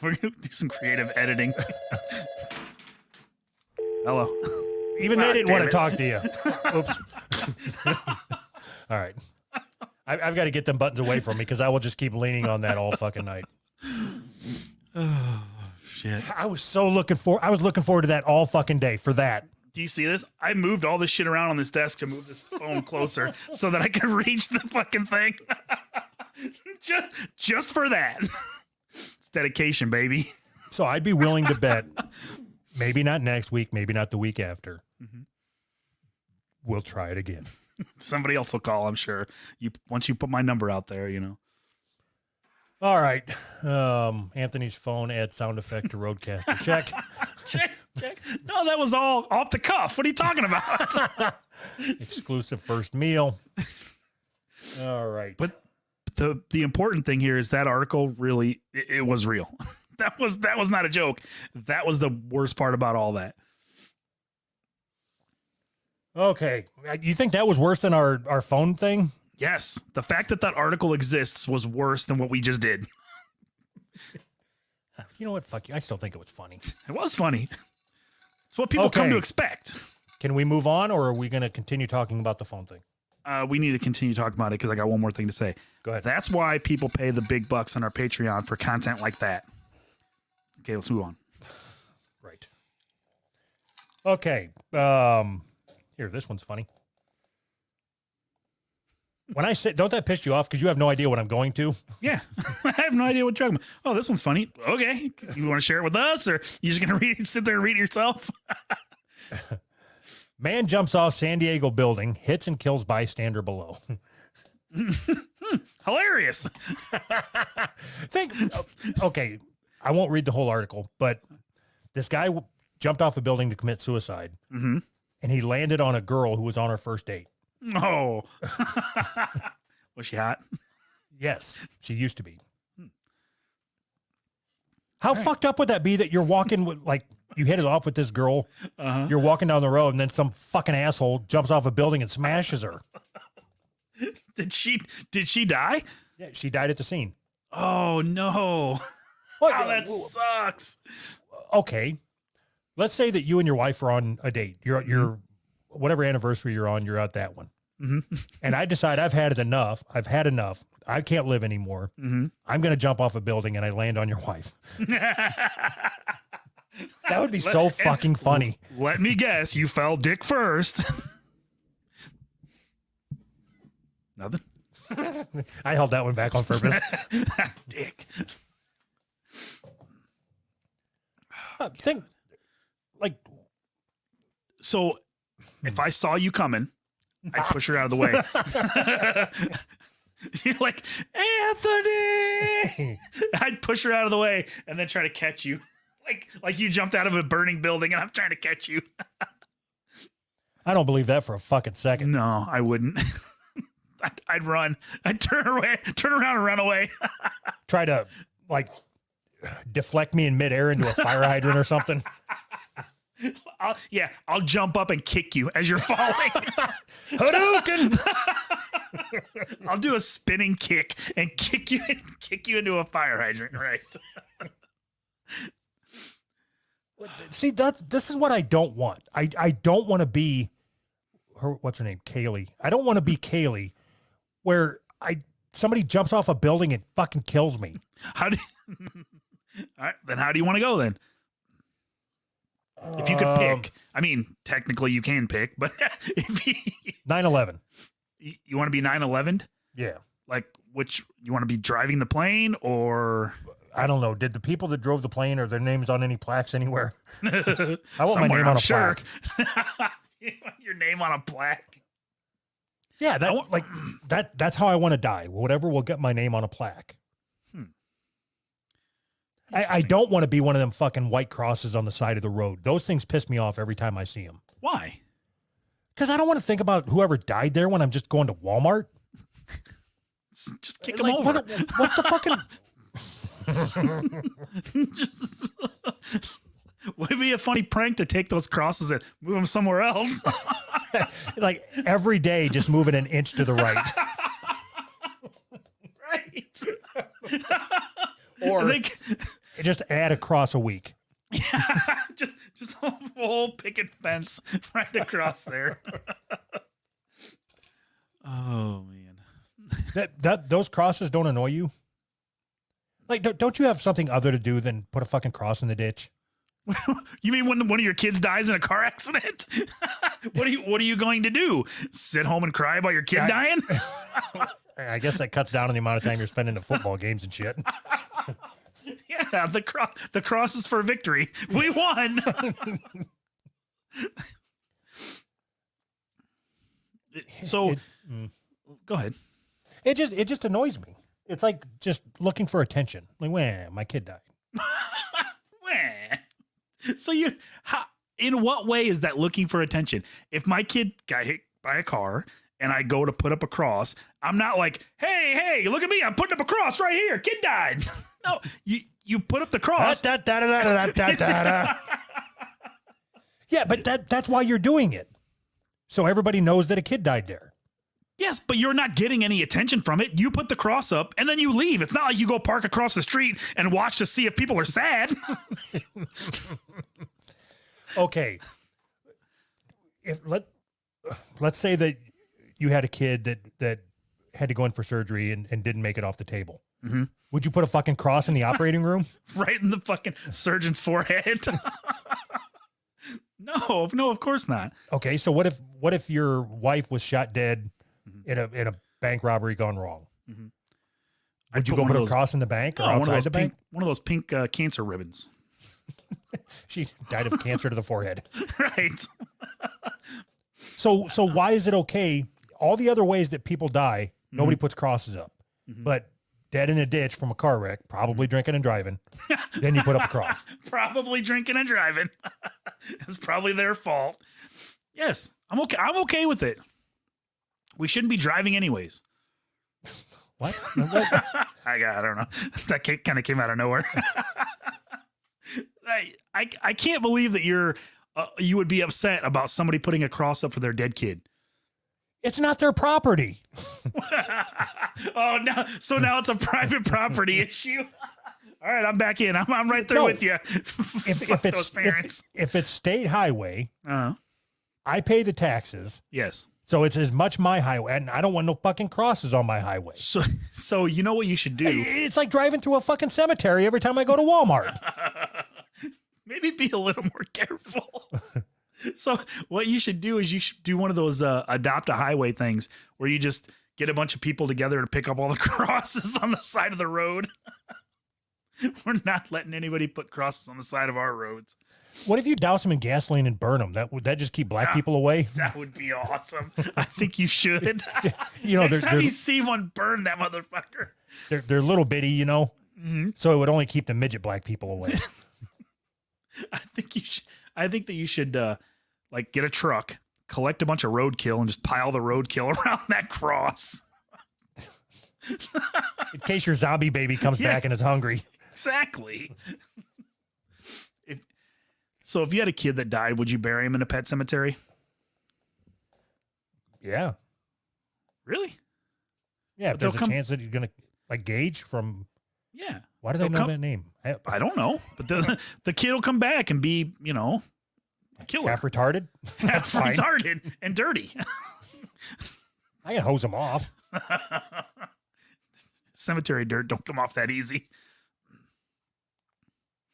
We're gonna do some creative editing. Hello. Even they didn't want to talk to you. Oops. All right. I've got to get them buttons away from me because I will just keep leaning on that all fucking night. Oh shit. I was looking forward to that all fucking day for that. Do you see this? I moved all this shit around on this desk to move this phone closer so that I could reach the fucking thing. just for that. It's dedication, baby. So I'd be willing to bet, maybe not next week, maybe not the week after. Mm-hmm. We'll try it again. Somebody else will call, I'm sure. Once you put my number out there, you know. All right. Anthony's phone adds sound effect to Roadcaster. Check. check. No, that was all off the cuff. What are you talking about? Exclusive first meal. All right. But the important thing here is that article really it was real. That was not a joke. That was the worst part about all that. Okay. You think that was worse than our phone thing? Yes. The fact that article exists was worse than what we just did. You know what? Fuck you. I still think it was funny. It was funny. It's what people come to expect. Can we move on, or are we going to continue talking about the phone thing? We need to continue talking about it because I got one more thing to say. Go ahead. That's why people pay the big bucks on our Patreon for content like that. Okay, let's move on. Right. Okay. Here, this one's funny. When I say, don't that piss you off? Because you have no idea what I'm going to. Yeah. I have no idea what you're talking about. Oh, this one's funny. Okay. You want to share it with us, or you just going to sit there and read it yourself? Man jumps off San Diego building, hits and kills bystander below. Hilarious. Okay, I won't read the whole article, but this guy jumped off a building to commit suicide, and he landed on a girl who was on her first date. Oh. Was she hot? Yes, she used to be. How fucked up would that be that you're walking with, like, you hit it off with this girl, you're walking down the road, and then some fucking asshole jumps off a building and smashes her. Did she die? Yeah, she died at the scene. Oh no. What? Oh, that sucks. Okay. Let's say that you and your wife are on a date. You're whatever anniversary you're on, you're at that one. And I decide I've had enough. I can't live anymore. I'm going to jump off a building and I land on your wife. That would be so fucking funny. Let me guess, you fell dick first. Nothing? I held that one back on purpose. Dick. Think, like, so if I saw you coming, I'd push her out of the way. You're like, Anthony! I'd push her out of the way and then try to catch you. Like you jumped out of a burning building and I'm trying to catch you. I don't believe that for a fucking second. No, I wouldn't. I'd run. I'd turn around and run away. Try to, like, deflect me in midair into a fire hydrant or something. I'll jump up and kick you as you're falling. Hadouken! I'll do a spinning kick and kick you into a fire hydrant. Right. See, this is what I don't want. I don't want to be her. What's her name? Kaylee. I don't want to be Kaylee, where somebody jumps off a building and fucking kills me. All right, then how do you want to go then? If you could pick, I mean, technically you can pick, but if 9/11. you want to be 9/11, Yeah. like which you want to be driving the plane or I don't know. Did the people that drove the plane or their names on any plaques anywhere? I want my somewhere, name I'm on a sure. plaque. You want your name on a plaque. Yeah, that's how I want to die. Whatever will get my name on a plaque. I don't want to be one of them fucking white crosses on the side of the road. Those things piss me off every time I see them. Why? Because I don't want to think about whoever died there when I'm just going to Walmart. Just kick them Like, over. what's the fucking... Just, would it be a funny prank to take those crosses and move them somewhere else? like every day just moving an inch to the right. Right. Or They- just add a cross a week. just a whole picket fence right across there. Oh man. Those crosses don't annoy you? Like, don't you have something other to do than put a fucking cross in the ditch? You mean when one of your kids dies in a car accident? What are you going to do? Sit home and cry about your kid dying? I guess that cuts down on the amount of time you're spending at football games and shit. Yeah, the cross is for victory. We won. So go ahead. It just annoys me. It's like just looking for attention. Like, wah, my kid died. So in what way is that looking for attention? If my kid got hit by a car and I go to put up a cross, I'm not like, hey, look at me. I'm putting up a cross right here. Kid died. No, you put up the cross. Yeah, but that's why you're doing it. So everybody knows that a kid died there. Yes, but you're not getting any attention from it. You put the cross up and then you leave. It's not like you go park across the street and watch to see if people are sad. Okay. Let's say that you had a kid that had to go in for surgery and didn't make it off the table. Mm-hmm. Would you put a fucking cross in the operating room? Right in the fucking surgeon's forehead. No, of course not. Okay, so what if your wife was shot dead in a bank robbery gone wrong? Mm-hmm. Would you go put a cross in the bank or outside the bank? One of those pink cancer ribbons. She died of cancer to the forehead. Right. So why is it okay? All the other ways that people die, nobody puts crosses up. But dead in a ditch from a car wreck, probably drinking and driving, then you put up a cross. Probably drinking and driving. It's probably their fault. Yes, I'm okay. I'm okay with it. We shouldn't be driving anyways. What? I don't know. That kind of came out of nowhere. I can't believe that you would be upset about somebody putting a cross up for their dead kid. It's not their property. Oh no! So now it's a private property issue. All right, I'm back in. I'm right there No. with you. If Those parents. if it's state highway, Uh-huh. I pay the taxes, Yes. so it's as much my highway, and I don't want no fucking crosses on my highway. So you know what you should do? It's like driving through a fucking cemetery every time I go to Walmart. Maybe be a little more careful. So what you should do is you should do one of those adopt a highway things where you just get a bunch of people together to pick up all the crosses on the side of the road. We're not letting anybody put crosses on the side of our roads. What if you douse them in gasoline and burn them? Would that just keep black people away? That would be awesome. I think you should. You know, Next time they're, you see one, burn that motherfucker. they're little bitty, you know, so it would only keep the midget black people away. I think that you should like get a truck, collect a bunch of roadkill, and just pile the roadkill around that cross. In case your zombie baby comes Yeah. back and is hungry. Exactly. So if you had a kid that died, would you bury him in a pet cemetery? Yeah. Really? Yeah, But if there's they'll a come- chance that he's going to, like Gage from, Yeah. why do they They'll know come- that name? I don't know, but the kid will come back and be, a killer. Half retarded? That's fine. retarded and dirty. I can hose him off. Cemetery dirt don't come off that easy.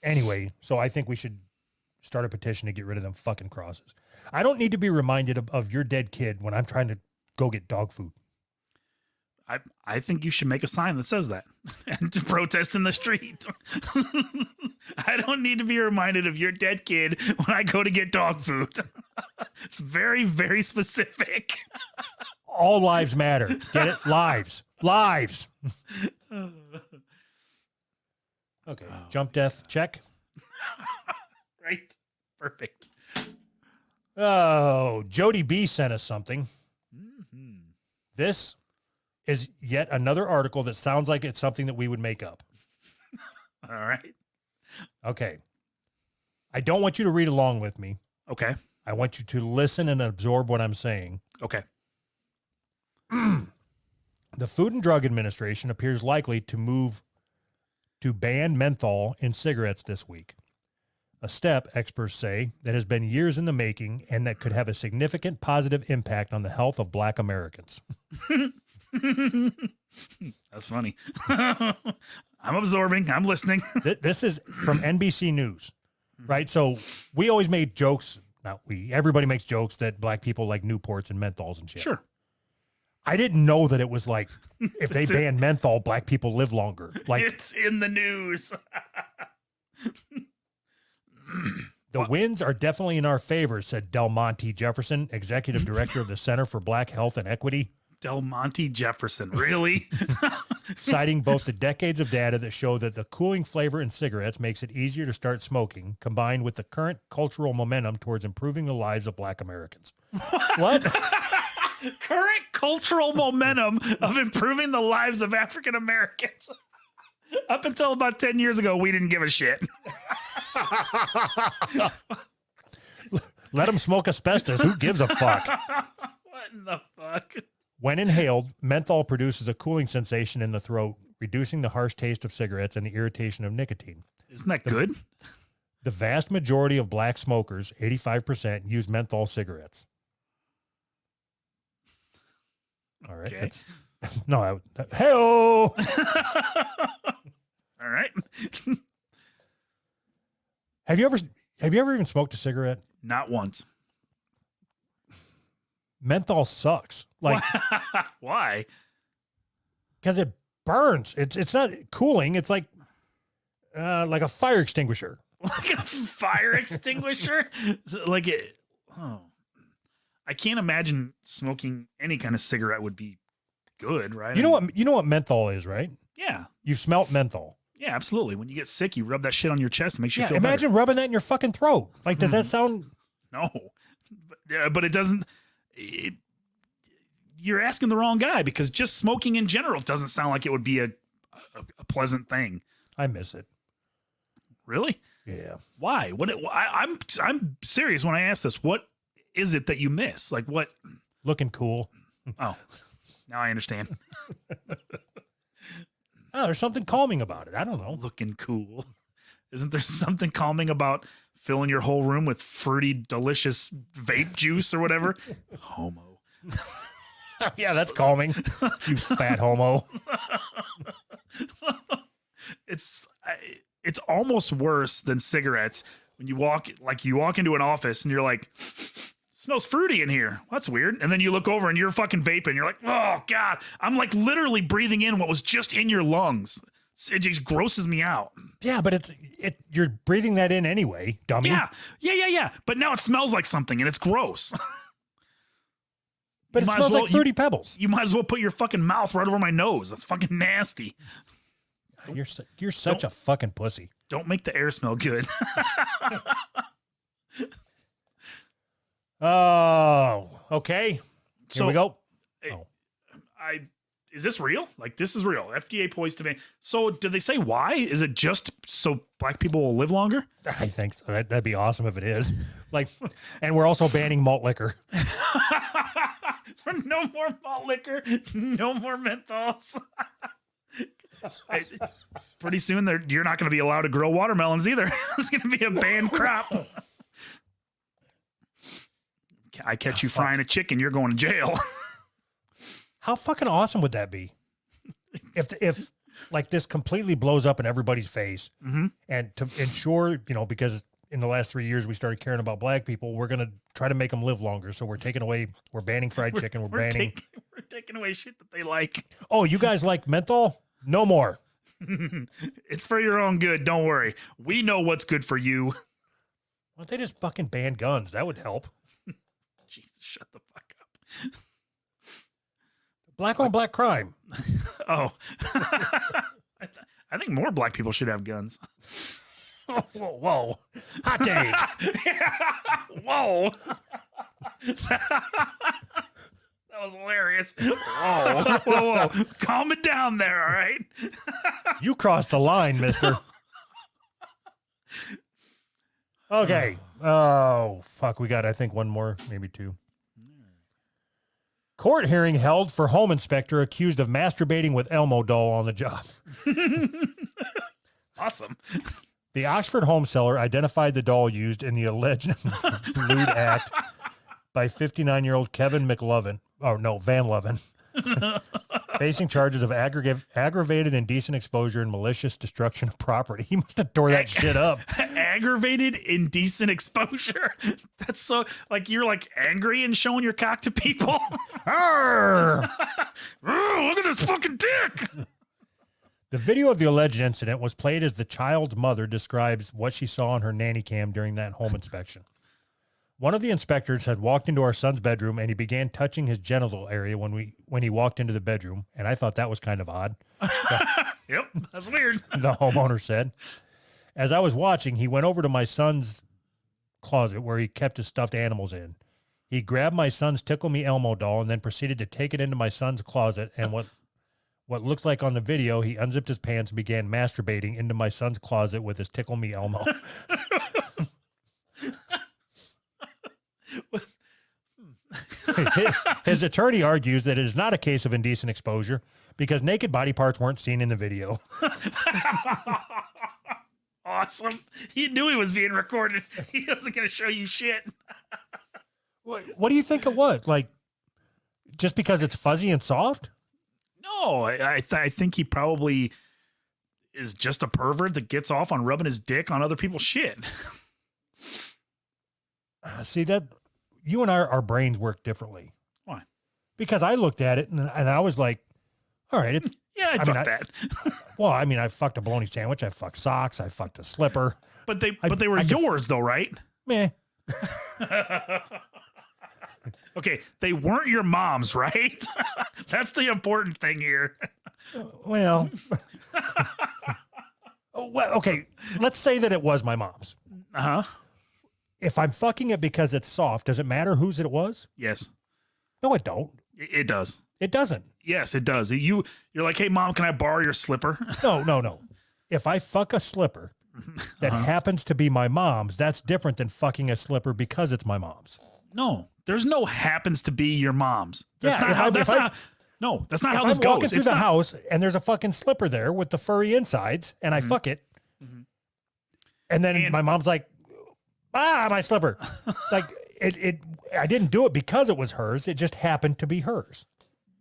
Anyway, so I think we should start a petition to get rid of them fucking crosses. I don't need to be reminded of your dead kid when I'm trying to go get dog food. I think you should make a sign that says that and to protest in the street. I don't need to be reminded of your dead kid when I go to get dog food. It's very, very specific. All lives matter. Get it? Lives. Lives. Okay. Jump death check. Right. Perfect. Oh, Jody B sent us something. Mm-hmm. This is yet another article that sounds like it's something that we would make up. All right. Okay. I don't want you to read along with me. Okay. I want you to listen and absorb what I'm saying. Okay. The Food and Drug Administration appears likely to move to ban menthol in cigarettes this week. A step, experts say, that has been years in the making and that could have a significant positive impact on the health of Black Americans. That's funny. I'm absorbing. I'm listening. This is from NBC News, right? So we always made jokes. Not we. Everybody makes jokes that Black people like Newports and menthols and shit. Sure. I didn't know that it was like if they ban menthol, Black people live longer. Like It's in the news. the winds are definitely in our favor, said Del Monte Jefferson, executive director of the Center for Black Health and Equity, Del Monte Jefferson. Really? citing both the decades of data that show that the cooling flavor in cigarettes makes it easier to start smoking, combined with the current cultural momentum towards improving the lives of Black Americans. What? Current cultural momentum of improving the lives of African Americans. Up until about 10 years ago, we didn't give a shit. Let them smoke asbestos. Who gives a fuck? What in the fuck? When inhaled, menthol produces a cooling sensation in the throat, reducing the harsh taste of cigarettes and the irritation of nicotine. Isn't that good? The vast majority of Black smokers, 85%, use menthol cigarettes. All right. Okay. No, hey-oh! All right. Have you ever even smoked a cigarette? Not once. Menthol sucks. Like, Why? because it burns. It's not cooling. It's like a fire extinguisher. Like a fire extinguisher? Like it. Oh. I can't imagine smoking any kind of cigarette would be good, right? You know what menthol is, right? Yeah. You've smelt menthol. Yeah, absolutely. When you get sick, you rub that shit on your chest to make you Yeah, feel imagine rubbing that in your fucking throat. Like, does that sound? better. No. But it doesn't. You're asking the wrong guy because just smoking in general doesn't sound like it would be a pleasant thing. I miss it. Really? Yeah. Why? I'm serious when I ask this. What is it that you miss? Like what? Looking cool. Oh, now I understand. Oh, there's something calming about it. I don't know. Looking cool. Isn't there something calming about filling your whole room with fruity, delicious vape juice or whatever? Homo. Yeah, that's calming. You fat homo. It's almost worse than cigarettes when you walk into an office and you're like, smells fruity in here. That's weird. And then you look over and you're fucking vaping. You're like, oh God, I'm like literally breathing in what was just in your lungs. It just grosses me out. Yeah, but you're breathing that in anyway, dummy. Yeah. But now it smells like something and it's gross. But it smells like Fruity Pebbles. You might as well put your fucking mouth right over my nose. That's fucking nasty. You're such a fucking pussy. Don't make the air smell good. Oh, okay. Here we go. Oh. Is this real? Like, this is real. FDA poised to ban. So did they say why? Is it just so Black people will live longer? I think so. That'd be awesome if it is. Like, and we're also banning malt liquor. No more malt liquor. No more menthols. Pretty soon you're not going to be allowed to grow watermelons either. It's going to be a banned crop. I catch you frying a chicken, you're going to jail. How fucking awesome would that be? If like this completely blows up in everybody's face, and to ensure, because in the last 3 years we started caring about black people, we're going to try to make them live longer. So we're banning fried chicken. We're banning. We're taking away shit that they like. Oh, you guys like menthol? No more. It's for your own good. Don't worry. We know what's good for you. Why don't they just fucking ban guns? That would help. Jesus, shut the fuck up. Black on black crime. Oh. I think more black people should have guns. Whoa. Hot take. Whoa. That was hilarious. Whoa. Calm it down there, all right? You crossed the line, mister. Okay. Oh, fuck. We got, I think, one more, maybe two. Court hearing held for home inspector accused of masturbating with Elmo doll on the job. Awesome. The Oxford home seller identified the doll used in the alleged lewd act by 59-year-old Kevin McLovin. Oh, no, Van Lovin. Facing charges of aggravated indecent exposure and malicious destruction of property. He must have tore that shit up. Aggravated indecent exposure. That's so, like, you're like angry and showing your cock to people. Arr! Oh, look at this fucking dick. The video of the alleged incident was played as the child's mother describes what she saw on her nanny cam during that home inspection. One of the inspectors had walked into our son's bedroom and he began touching his genital area when he walked into the bedroom, and I thought that was kind of odd. Yep, that's weird. The homeowner said. As I was watching, he went over to my son's closet where he kept his stuffed animals in. He grabbed my son's Tickle Me Elmo doll and then proceeded to take it into my son's closet, and what looks like on the video, he unzipped his pants and began masturbating into my son's closet with his Tickle Me Elmo. His attorney argues that it is not a case of indecent exposure because naked body parts weren't seen in the video. Awesome. He knew he was being recorded. He wasn't going to show you shit. What do you think it was? Like, just because it's fuzzy and soft? No, I think he probably is just a pervert that gets off on rubbing his dick on other people's shit. See, that you and our brains work differently. Why? Because I looked at it and I was like, all right, it's Yeah, I'd fuck that. well, I mean, I fucked a bologna sandwich, I fucked socks, I fucked a slipper. But they were yours though, right? Meh. Okay, they weren't your mom's, right? That's the important thing here. Well, okay, let's say that it was my mom's. Uh-huh. If I'm fucking it because it's soft, does it matter whose it was? Yes. No, it don't. It does. It doesn't. Yes, it does. You're like, hey, mom, can I borrow your slipper? No. If I fuck a slipper that happens to be my mom's, that's different than fucking a slipper because it's my mom's. No, there's no happens to be your mom's. That's Yeah, not how. That's if I- not. No, that's not If how I'm this walking goes. through It's the not. house and there's a fucking slipper there with the furry insides and I fuck it, and then my mom's like, my slipper. Like it I didn't do it because it was hers. It just happened to be hers.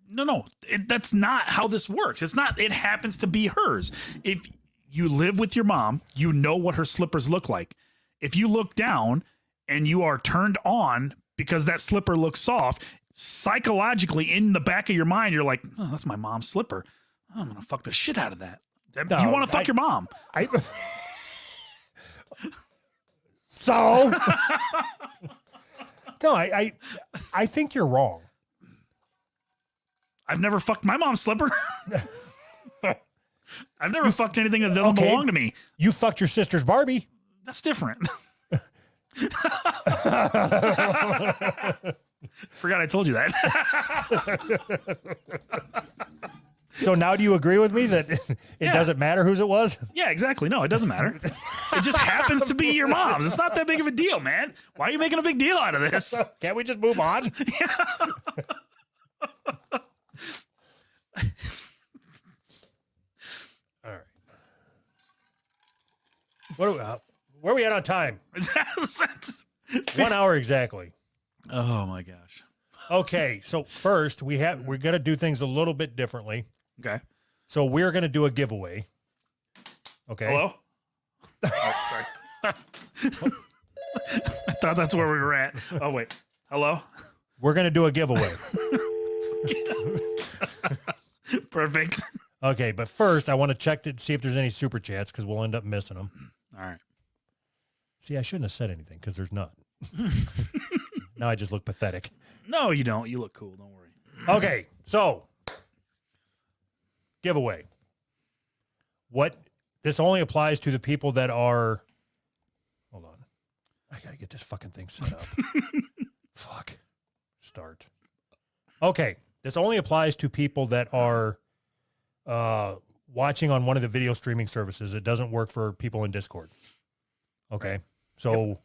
No, that's not how this works. It's not. It happens to be hers. If you live with your mom, you know what her slippers look like. If you look down and you are turned on because that slipper looks soft, psychologically in the back of your mind, you're like, oh, that's my mom's slipper. I'm going to fuck the shit out of that. No, You want to fuck your mom. So no, I think you're wrong. I've never fucked my mom's slipper. I've never fucked anything that doesn't Okay. belong to me. You fucked your sister's Barbie. That's different. Forgot I told you that. So now do you agree with me that it doesn't matter whose it was? Yeah, exactly. No, it doesn't matter. It just happens to be your mom's. It's not that big of a deal, man. Why are you making a big deal out of this? Can't we just move on? All right. Where are we at on time? 1 hour exactly. Oh my gosh. Okay, so first we're gonna do things a little bit differently. Okay. So we're gonna do a giveaway. Okay. Hello? Oh, sorry. I thought that's where we were at. Oh, wait. Hello? We're going to do a giveaway. Perfect. Okay, but first I want to check to see if there's any super chats because we'll end up missing them. All right. See, I shouldn't have said anything because there's none. Now I just look pathetic. No, you don't. You look cool. Don't worry. Okay, so giveaway. What this only applies to the people that are. Hold on, I gotta get this fucking thing set up. Fuck. Start. Okay, this only applies to people that are watching on one of the video streaming services. It doesn't work for people in Discord. Okay, so.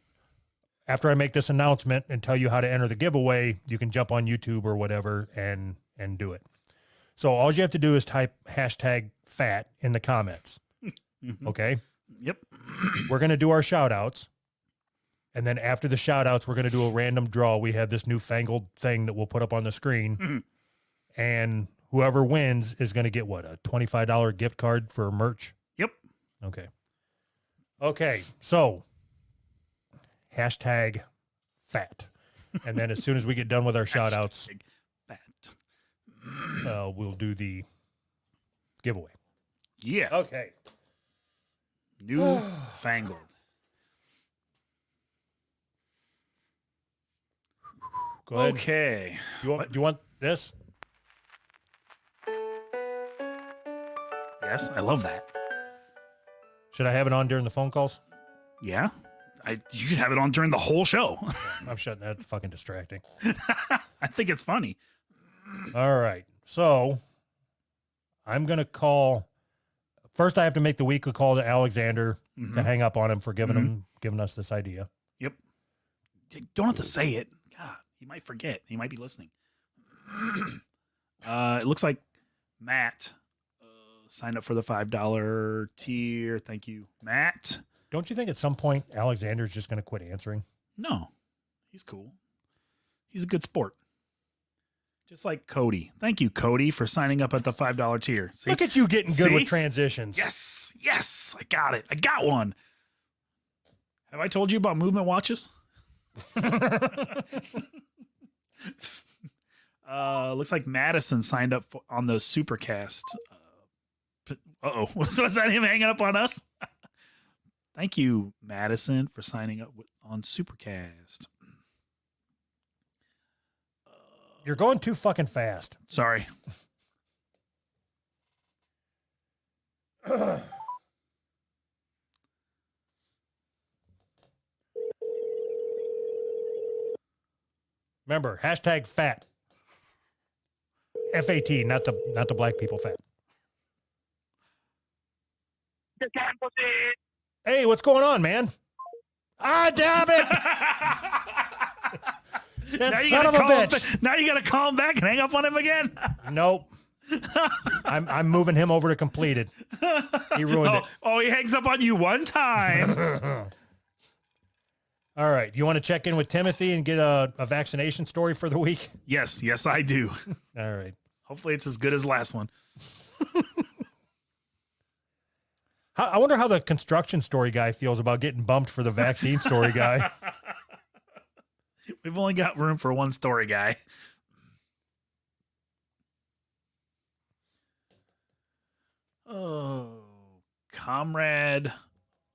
After I make this announcement and tell you how to enter the giveaway, you can jump on YouTube or whatever and do it. So all you have to do is type hashtag fat in the comments. Okay. Yep. We're going to do our shout outs. And then after the shout outs, we're going to do a random draw. We have this newfangled thing that we'll put up on the screen. And whoever wins is going to get what? A $25 gift card for merch. Yep. Okay. Okay. So hashtag fat. And then as soon as we get done with our shout outs, Fat. we'll do the giveaway. Yeah. Okay. New fangled. Go ahead. Okay. Do you want this? Yes, I love that. Should I have it on during the phone calls? Yeah. You should have it on during the whole show. I'm shutting that. It's fucking distracting. I think it's funny. All right. So I'm going to call. First, I have to make the weekly call to Alexander to hang up on him for giving us this idea. Yep. You don't have to say it. God, he might forget. He might be listening. It looks like Matt signed up for the $5 tier. Thank you, Matt. Don't you think at some point Alexander's just going to quit answering? No, he's cool. He's a good sport. Just like Cody. Thank you, Cody, for signing up at the $5 tier. See? Look at you getting good See? with transitions. Yes, yes, I got it. I got one. Have I told you about movement watches? Looks like Madison signed up on the Supercast. Uh-oh, was that him hanging up on us? Thank you, Madison, for signing up on Supercast. You're going too fucking fast. Sorry. Remember, hashtag fat. F-A-T, not the black people fat. Hey, what's going on, man? Ah, damn it! That son of a bitch. Now you got to call him back and hang up on him again. Nope. I'm moving him over to completed. He ruined it. Oh, he hangs up on you one time. All right. You want to check in with Timothy and get a vaccination story for the week? Yes, I do. All right. Hopefully it's as good as last one. I wonder how the construction story guy feels about getting bumped for the vaccine story guy. We've only got room for one story guy. Oh, Comrade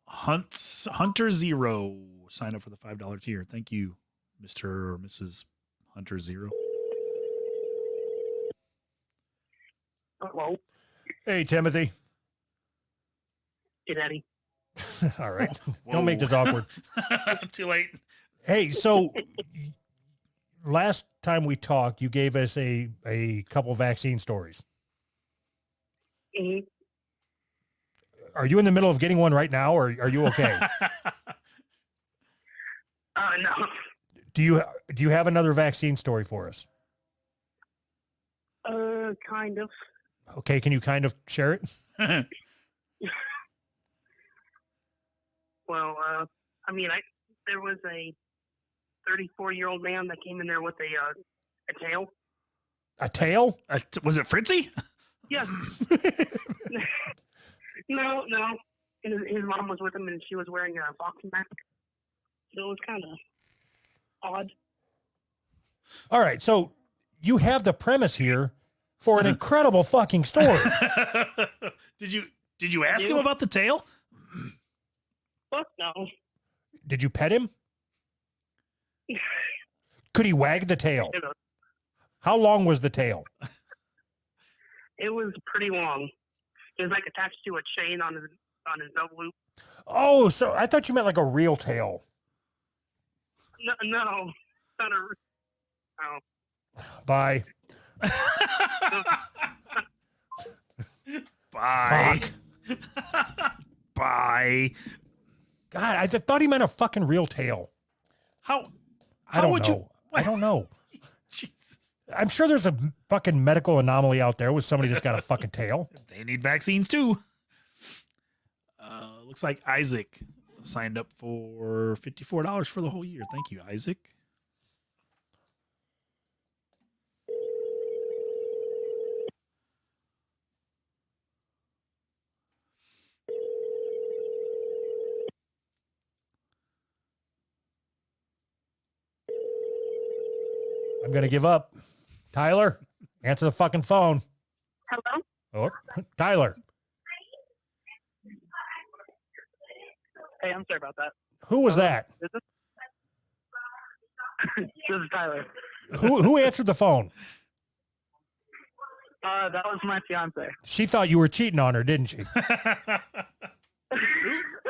Hunter Zero. Sign up for the $5 tier. Thank you, Mr. or Mrs. Hunter Zero. Hello. Hey, Timothy. Hey, Daddy. All right. Don't make this awkward. Too late. Hey, so last time we talked, you gave us a couple vaccine stories. Mhm. Are you in the middle of getting one right now, or are you okay? No. Do you have another vaccine story for us? Kind of. Okay, can you kind of share it? Well, there was a 34-year-old man that came in there with a tail. A tail? Was it Fritzy? Yes. No. his mom was with him, and she was wearing a boxing mask. So it was kind of odd. All right, so you have the premise here for an incredible fucking story. Did you ask him about the tail? Fuck no. Did you pet him? Could he wag the tail? How long was the tail? It was pretty long. It was like attached to a chain on his belt loop. Oh, so I thought you meant like a real tail. No, not a. No. Bye. Bye. Fuck. Bye. God, I thought he meant a fucking real tail. How I don't would know. you? I don't know. Jesus. I'm sure there's a fucking medical anomaly out there with somebody that's got a fucking tail. They need vaccines too. Looks like Isaac signed up for $54 for the whole year. Thank you, Isaac. I'm going to give up. Tyler, answer the fucking phone. Hello? Oh, Tyler, Hey, I'm sorry about that. who was that? This is Tyler. Who answered the phone? That was my fiance. She thought you were cheating on her, didn't she?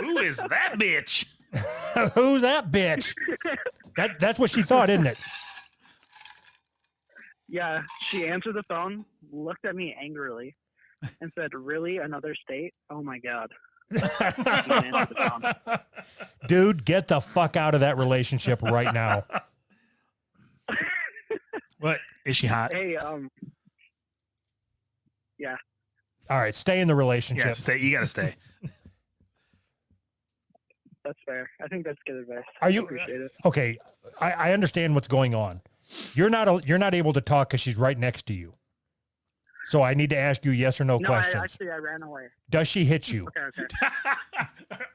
Who is that bitch? Who's that bitch? That's what she thought, isn't it? Yeah, she answered the phone, looked at me angrily, and said, "Really? Another state? Oh my god." And answered the phone. Dude, get the fuck out of that relationship right now. What? Is she hot? Hey, All right, stay in the relationship. Yeah, stay. You gotta stay. that's fair. I think that's good advice. Are you Appreciate it. okay? I understand what's going on. You're not able to talk because she's right next to you. So I need to ask you yes or no No, questions. I ran away. Does she hit you? Okay.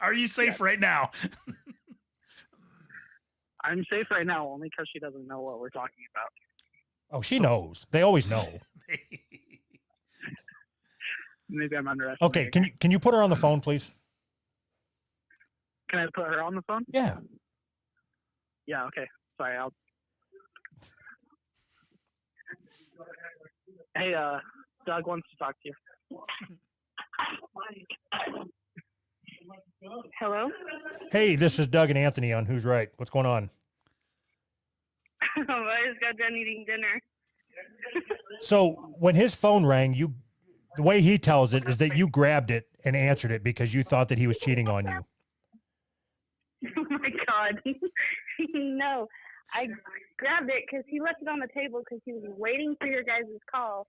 Are you safe right now? I'm safe right now only because she doesn't know what we're talking about. Oh, she knows. They always know. Maybe I'm underestimating. Okay, can you put her on the phone, please? Can I put her on the phone? Yeah. Yeah, okay. Sorry, I'll... Hey, Doug wants to talk to you. Hello? Hey, this is Doug and Anthony on Who's Right. What's going on? I just got done eating dinner. So when his phone rang, the way he tells it is that you grabbed it and answered it because you thought that he was cheating on you. Oh my god. No, I grabbed it because he left it on the table because he was waiting for your guys' call,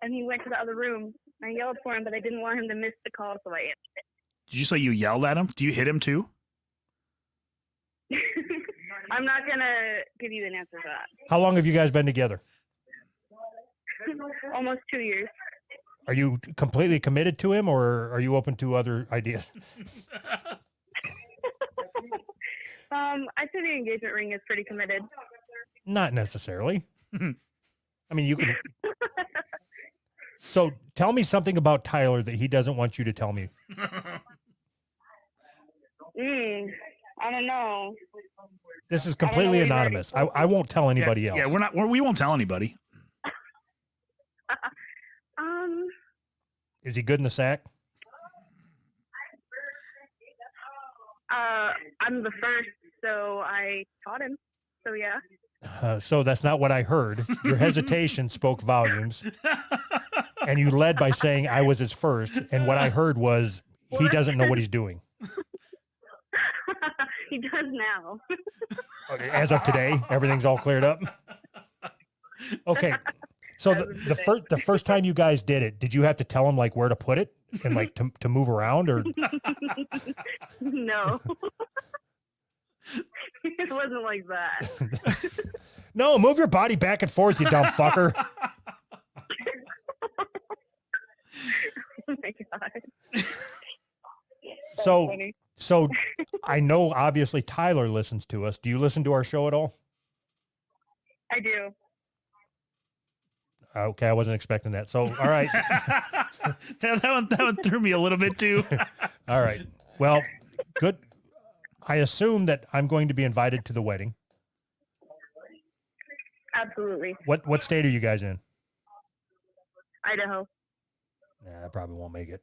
and he went to the other room. I yelled for him, but I didn't want him to miss the call, so I answered Did you say you yelled at him? Do you hit him too? it. I'm not gonna give you an answer to that. How long have you guys been together? Almost 2 years. Are you completely committed to him or are you open to other ideas? I'd say the engagement ring is pretty committed. Not necessarily. I mean, you can. So tell me something about Tyler that he doesn't want you to tell me. I don't know. This is completely what he anonymous. I won't tell anybody else. Yeah, we won't tell anybody. Is he good in the sack? I'm the first, so I taught him. So yeah. So that's not what I heard. Your hesitation spoke volumes. And you led by saying I was his first. And what I heard was he doesn't know what he's doing. He does now. Okay, as of today, everything's all cleared up. Okay. So the first time you guys did it, did you have to tell him like where to put it and like to move around or? No. It wasn't like that. No, move your body back and forth, you dumb fucker. Oh my god. So, funny. so I know obviously Tyler listens to us. Do you listen to our show at all? I do. Okay, I wasn't expecting that. So, all right, that one threw me a little bit too. all right. Well, good. I assume that I'm going to be invited to the wedding. Absolutely. What state are you guys in? Idaho. Nah, I probably won't make it.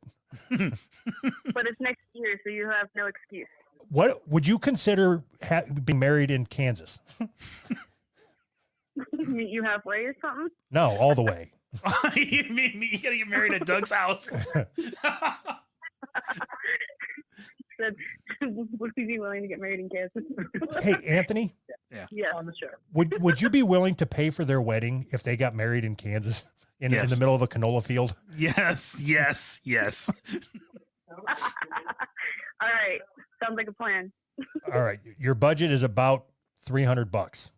But it's next year, so you have no excuse. What would you consider being married in Kansas? Meet you halfway or something? No, all the way. You mean me? You gotta get married at Doug's house. Said, would we be willing to get married in Kansas? Hey, Anthony, Yeah. On the show. would you be willing to pay for their wedding if they got married in Kansas in Yes. the middle of a canola field? Yes, yes, yes. All right. Sounds like a plan. All right, your budget is about $300.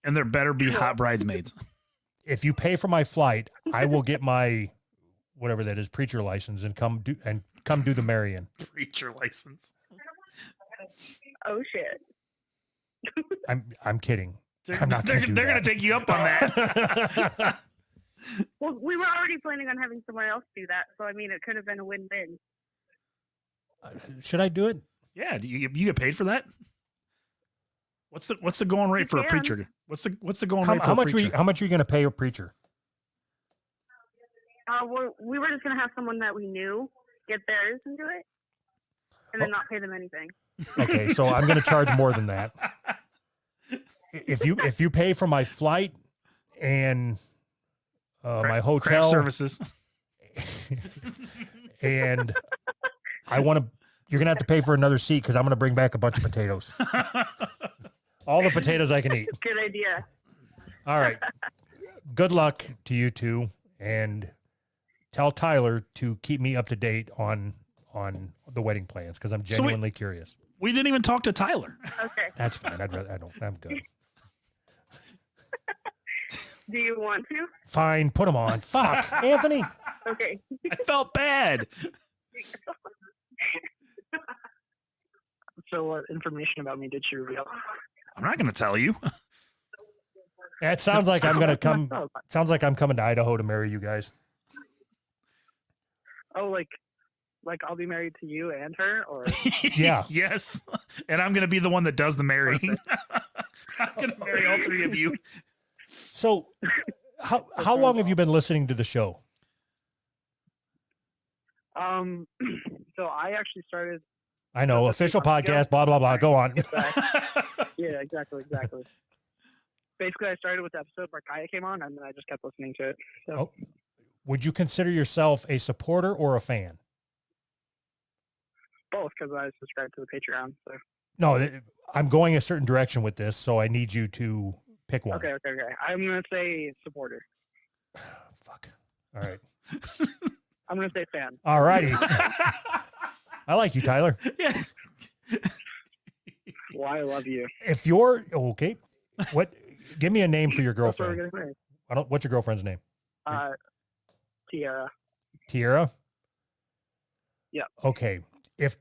And there better be hot bridesmaids. If you pay for my flight, I will get my whatever that is preacher license and come do the marrying. Preacher license. Oh shit. I'm kidding. They're, I'm not they're, gonna do they're gonna that. take you up on that. Well, we were already planning on having someone else do that, so I mean, it could have been a win-win. Should I do it? Yeah, do you get paid for that? What's the going rate for a can. preacher? What's the going How, rate for how a much preacher? how much are you going to pay a preacher? We were just gonna have someone that we knew get theirs and do it, and then not pay them anything. Okay, so I'm going to charge more than that. If you pay for my flight and my Craft hotel services. and I want to, you're going to have to pay for another seat because I'm going to bring back a bunch of potatoes. All the potatoes I can eat. Good idea. All right. Good luck to you two, and tell Tyler to keep me up to date on the wedding plans because I'm genuinely curious. We didn't even talk to Tyler. Okay. That's fine. I'm good. Do you want to? Fine. Put them on. Fuck, Anthony. Okay. I felt bad. So what information about me did she reveal? I'm not going to tell you. That sounds like I'm gonna come. Oh, Sounds like I'm coming to Idaho to marry you guys. oh, like I'll be married to you and her, or Yeah. Yes. And I'm going to be the one that does the marrying. I'm going to marry all three of you. So, how long have you been listening to the show? so I actually started. I know, That's a official few months ago. podcast. Blah blah blah. Go on. Yeah, exactly. Basically, I started with the episode where Kaya came on, and then I just kept listening to it. So Oh. Would you consider yourself a supporter or a fan? both, because I subscribed to the Patreon. So No, I'm going a certain direction with this, so I need you to pick one. okay. I'm gonna say supporter. Fuck. All right. I'm gonna say fan. All righty. I like you, Tyler. Yeah. Well, I love you. If you're okay, give me a name for your That's why we're girlfriend. getting married. What's your girlfriend's name? Tiara. Tiara? Yeah. Okay. If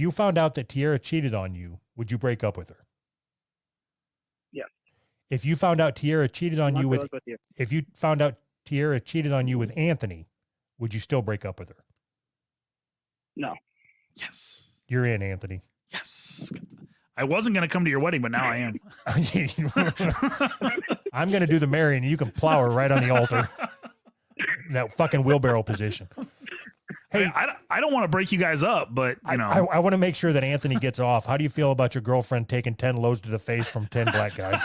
you found out that Tiara cheated on you, would you break up with her? Yes. If you found out Tiara cheated on I'm you not with, gonna live you. if you found out Tiara cheated on you with Anthony, would you still break up with her? No. Yes. You're in, Anthony. Yes. I wasn't going to come to your wedding, but now I am. I'm going to do the marrying and you can plow her right on the altar. That fucking wheelbarrow position. Hey, I don't want to break you guys up, but you know, I want to make sure that Anthony gets off. How do you feel about your girlfriend taking 10 loads to the face from 10 black guys?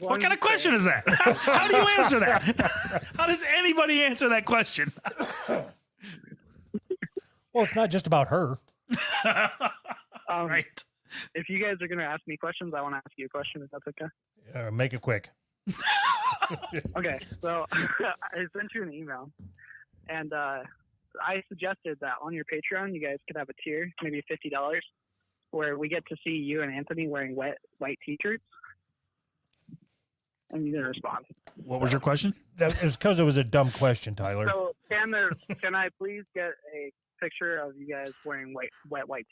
what kind of question is that? How do you answer that? How does anybody answer that question? Well, it's not just about her. Right. If you guys are gonna ask me questions, I want to ask you a question. If that's okay. Make it quick. Okay. So I sent you an email, and I suggested that on your Patreon, you guys could have a tier, maybe $50, where we get to see you and Anthony wearing white t-shirts. and you didn't respond. What was your question? That is because it was a dumb question, Tyler. So can I please get a picture of you guys wearing white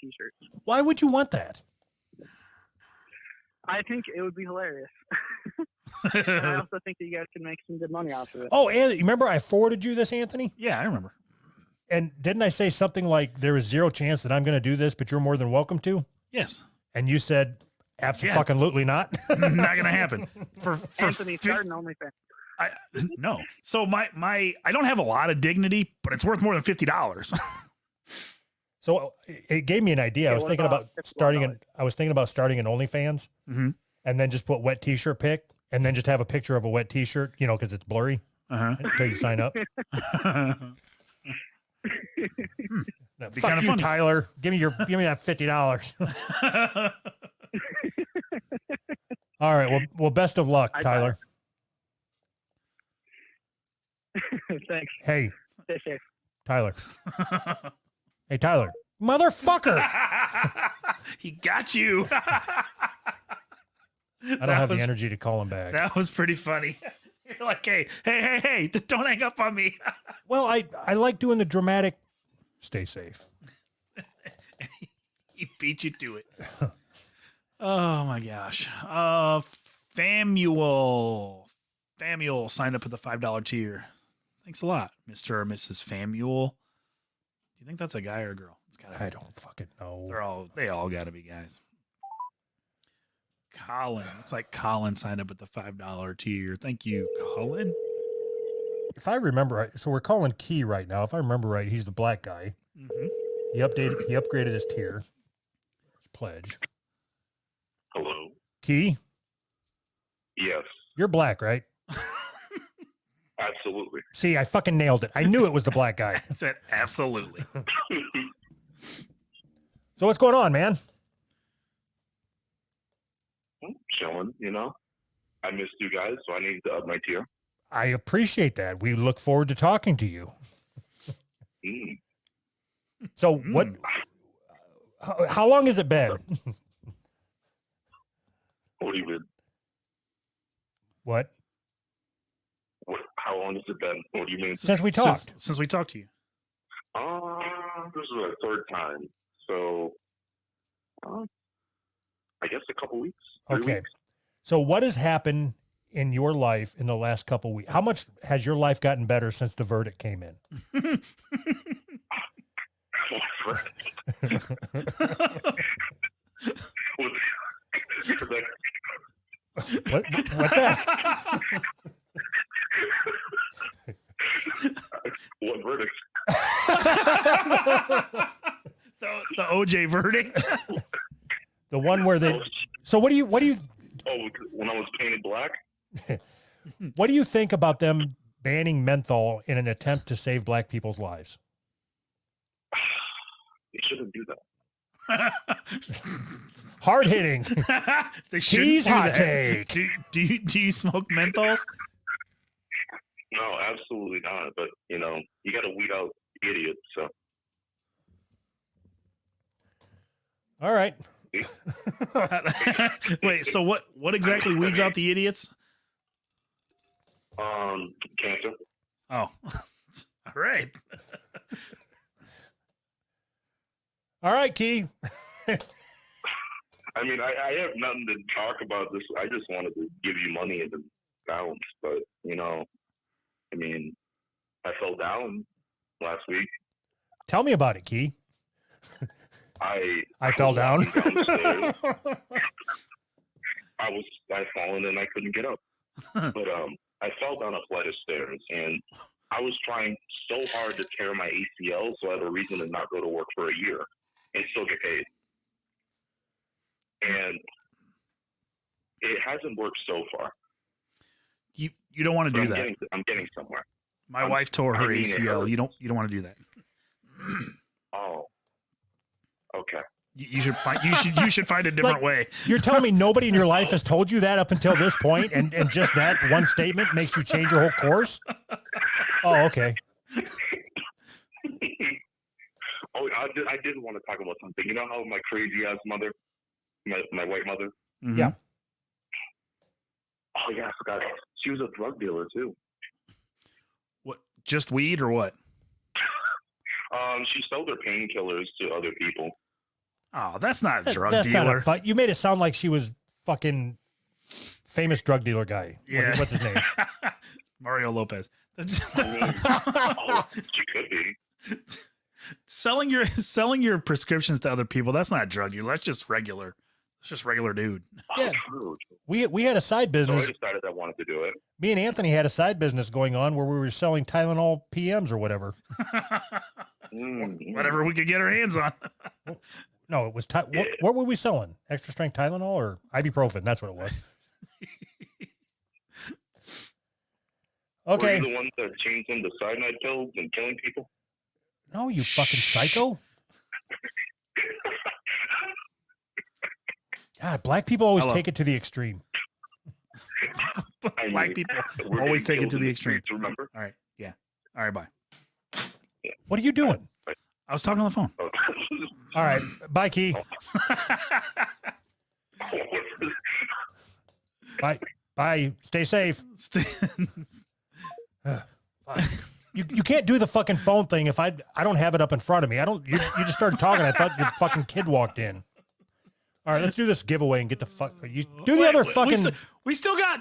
t-shirts? Why would you want that? I think it would be hilarious. And I also think that you guys can make some good money off of it. Oh, and remember I forwarded you this, Anthony? Yeah, I remember. And didn't I say something like there is zero chance that I'm going to do this, but you're more than welcome to? Yes. And you said, absolutely not. Not gonna happen. For Anthony, starting OnlyFans. No. So my I don't have a lot of dignity, but it's worth more than $50. So it gave me an idea. I was thinking about starting an OnlyFans, and then just put wet t-shirt pic, and then just have a picture of a wet t-shirt, you know, because it's blurry until you sign up. That'd be Fuck kind of you, funny. Tyler. Give me that $50. All right. Well, best of luck, Tyler. Thanks. Hey, Stay safe. Tyler. Hey, Tyler. Motherfucker. He got you. I don't have the energy to call him back. That was pretty funny. You're like, hey, don't hang up on me. Well, I like doing the dramatic stay safe. He beat you to it. Oh my gosh. Famuel signed up at the $5 tier. Thanks a lot, Mr. or Mrs. Famuel. Do you think that's a guy or a girl? It's gotta be. I don't fucking know. They all gotta be guys. Colin. Looks like Colin signed up at the $5 tier. Thank you, Colin. If I remember right, so we're calling Key right now. If I remember right, he's the black guy. Mm-hmm. He upgraded his tier. His pledge. Hello. Key, Yes, you're black, right? absolutely. See, I fucking nailed it. I knew it was the black guy. I said absolutely. So what's going on, man? Chilling, you know. I missed you guys, so I needed to up my tier. I appreciate that. We look forward to talking to you. Mm. So what? How long has it been? What do you mean? What? How long has it been? What do you mean? Since we talked. Since we talked to you. This is our third time, so I guess a couple weeks. 3 Okay. weeks. So what has happened in your life in the last couple of weeks? How much has your life gotten better since the verdict came in? What's that? What verdict? The OJ verdict. The one where they. So what do you? Oh, when I was painted black? What do you think about them banning menthol in an attempt to save black people's lives? They shouldn't do that. Hard hitting. They shouldn't Keys do hot that. take. Do you smoke menthols? No, absolutely not. But, you know, you got to weed out idiots. So, All right. Wait, so what exactly weeds out the idiots? cancer. Oh, all right. All right, Key. I mean, I have nothing to talk about this. I just wanted to give you money and to bounce. But, you know, I mean, I fell down last week. Tell me about it, Key. I fell down. I fallen and I couldn't get up. But I fell down a flight of stairs and I was trying so hard to tear my ACL so I had a reason to not go to work for a year and still get paid. And it hasn't worked so far. You don't want to do that. I'm getting somewhere. My wife tore her I mean, it ACL. hurts. You don't want to do that. Oh. Okay. You should find you should find a different way. You're telling me nobody in your life has told you that up until this point, and just that one statement makes you change your whole course? Oh, okay. Oh, I did want to talk about something. You know how my crazy ass mother, my white mother, Mhm. Yeah. oh, Oh yeah, I forgot. She was a drug dealer too. What? Just weed or what? She sold her painkillers to other people. Oh, that's not a drug That's dealer. not you made it sound like she was fucking famous drug dealer guy. Yeah. What's his name? Mario Lopez. Oh, she could be. selling your prescriptions to other people, that's not drug dealer. That's just regular. It's just regular dude. Yeah. True. We had a side So I business. decided I wanted to do it. Me and Anthony had a side business going on where we were selling Tylenol PMs or whatever. Whatever we could get our hands on. No, it was what were we selling? Extra strength Tylenol or ibuprofen? That's what it was. Were Okay. you the ones that changed into cyanide pills and killing people? No, you fucking psycho. God, black people always Hello. take it to the extreme. I Black mean, people we're always getting take it to killed the in extreme. streets, remember? All right. Yeah. All right. Bye. What are you doing? I was talking on the phone. Oh. All right. Bye, Key. Bye. Bye. Stay safe. You can't do the fucking phone thing if I don't have it up in front of me. You just started talking. I thought your fucking kid walked in. All right, let's do this giveaway and get the fuck. You do the Wait, other fucking. We still got.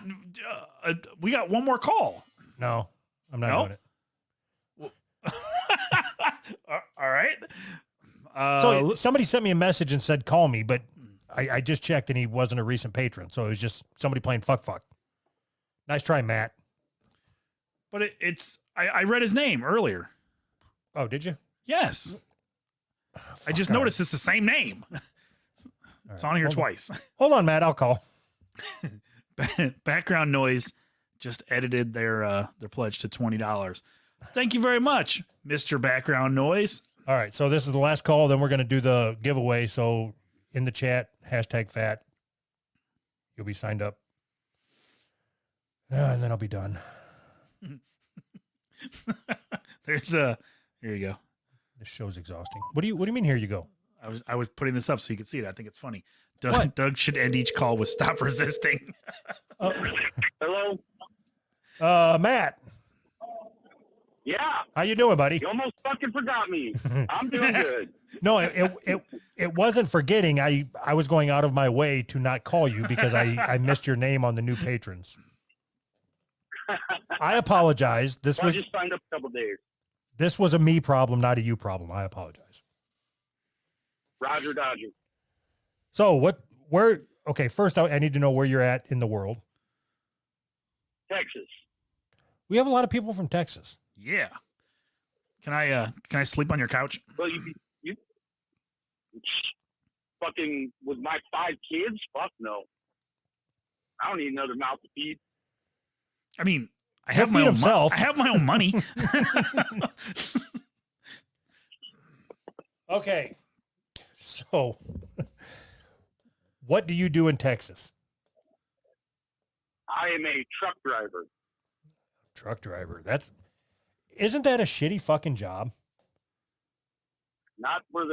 We got one more call. No, I'm not No? doing it. All right. So somebody sent me a message and said call me, but I just checked and he wasn't a recent patron, so it was just somebody playing fuck. Nice try, Matt. But it's. I read his name earlier. Oh, did you? Yes. I just all right. noticed it's the same name. It's on here Hold on. twice. Hold on, Matt. I'll call. Background noise just edited their pledge to $20. Thank you very much, Mr. Background Noise. All right, so this is the last call. Then we're going to do the giveaway. So in the chat, #fat. You'll be signed up. And then I'll be done. Here you go. This show's exhausting. What do you mean here you go? I was putting this up so you could see it. I think it's funny. What? Doug should end each call with "Stop resisting." Hello? Matt, Yeah, how you doing, buddy? you almost fucking forgot me. I'm doing good. No, it wasn't forgetting. I was going out of my way to not call you because I missed your name on the new patrons. I apologize. I just signed up a couple days. This was a me problem, not a you problem. I apologize. Roger Dodger. So okay, first I need to know where you're at in the world. Texas. We have a lot of people from Texas. Yeah. Can I sleep on your couch? Well, you fucking with my 5 kids? Fuck no. I don't need another mouth to feed. I mean, I He'll have my feed own himself. I have my own money. Okay. So what do you do in Texas? I am a truck driver. Truck driver. Isn't that a shitty fucking job? Not for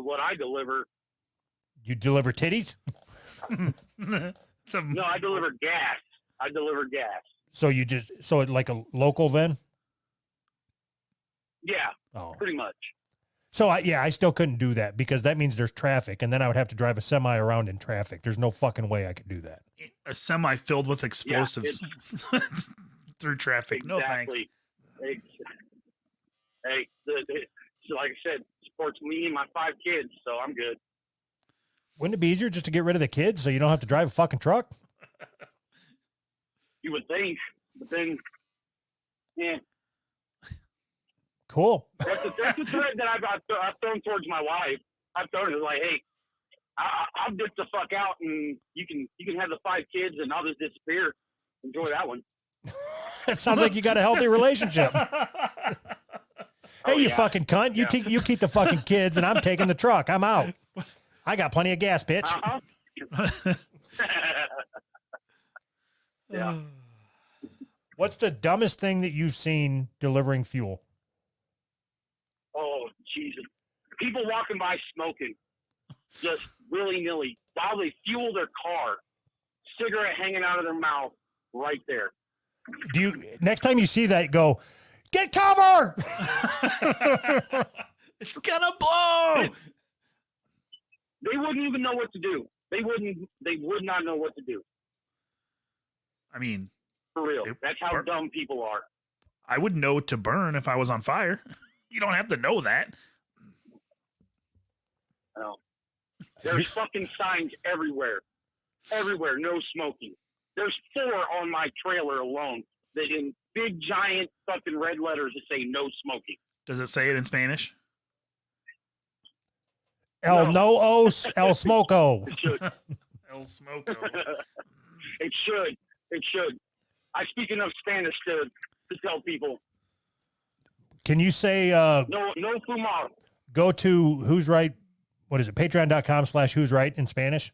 what I deliver. You deliver titties? No, I deliver gas. I deliver gas. So like a local then? Yeah, Oh. pretty much. So I still couldn't do that because that means there's traffic and then I would have to drive a semi around in traffic. There's no fucking way I could do that. A semi filled with explosives through traffic. No thanks. Hey, so like I said, supports me and my 5 kids, so I'm good. Wouldn't it be easier just to get rid of the kids so you don't have to drive a fucking truck? You would think, but then, yeah. Cool. That's the thread that I've thrown towards my wife. I've thrown it like, hey, I'll dip the fuck out, and you can have the 5 kids, and I'll just disappear. Enjoy that one. It sounds like you got a healthy relationship. Hey, you yeah. fucking cunt. You keep the fucking kids, and I'm taking the truck. I'm out. I got plenty of gas, bitch. Uh-huh. Yeah. What's the dumbest thing that you've seen delivering fuel? Oh, Jesus. People walking by smoking, just willy-nilly, while they fuel their car, cigarette hanging out of their mouth, right there. Do you next time you see that, go get cover? It's gonna blow. They wouldn't even know what to do. They would not know what to do. I mean, For real. Yep. That's how dumb people are. I would know to burn if I was on fire. You don't have to know that. No. There's fucking signs everywhere. Everywhere, no smoking. There's 4 on my trailer alone that in big giant fucking red letters that say no smoking. Does it say it in Spanish? El No. no-os, el smoco. It should. El Smoko. It should. It should. I speak enough Spanish to tell people Can you say, no fumar. go to Who's Right? What is it? Patreon.com/Who's Right in Spanish?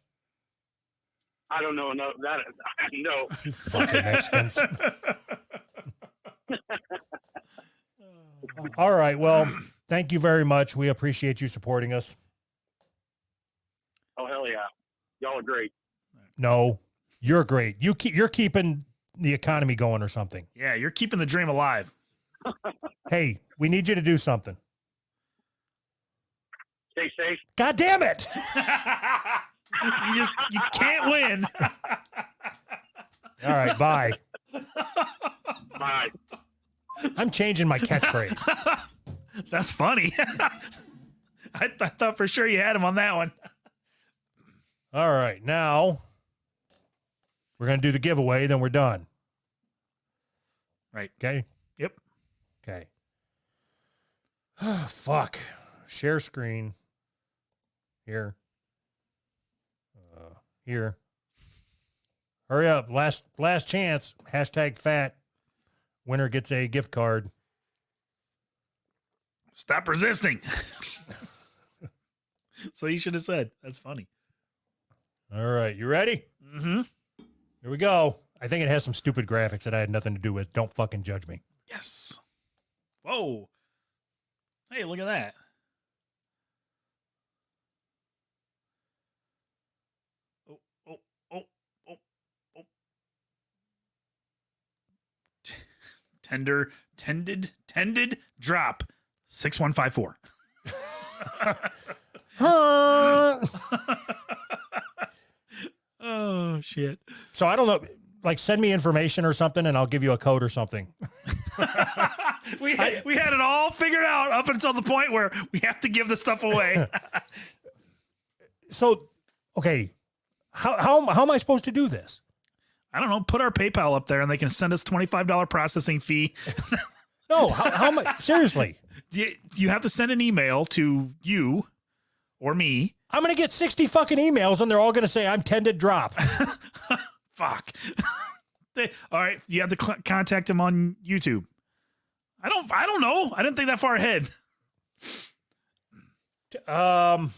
I don't know. No, that no. You fucking Mexicans. All right. Well, thank you very much. We appreciate you supporting us. Oh hell yeah, y'all are great. No, you're great. You're keeping the economy going or something. Yeah, you're keeping the dream alive. Hey, we need you to do something. Stay safe. God damn it. You can't win. All right. Bye. Bye. I'm changing my catchphrase. That's funny. I thought for sure you had him on that one. All right. Now we're going to do the giveaway. Then we're done. Right. Okay. Yep. Okay. Fuck. Share screen. Here. Here. Hurry up. Last chance. #fat. Winner gets a gift card. Stop resisting. So you should have said. That's funny. All right. You ready? Mm-hmm. Here we go. I think it has some stupid graphics that I had nothing to do with. Don't fucking judge me. Yes. Whoa. Hey, look at that. Oh, oh, oh, oh, oh. Tended drop 6154. Oh shit. So I don't know. Like, send me information or something, and I'll give you a code or something. We had it all figured out up until the point where we have to give the stuff away. So, okay, how am I supposed to do this? I don't know. Put our PayPal up there, and they can send us $25 processing fee. No, how am I? Seriously, You have to send an email to you or me. I'm gonna get 60 fucking emails, and they're all gonna say I'm tended drop. Fuck. All right, you have to contact them on YouTube. I don't know. I didn't think that far ahead. Why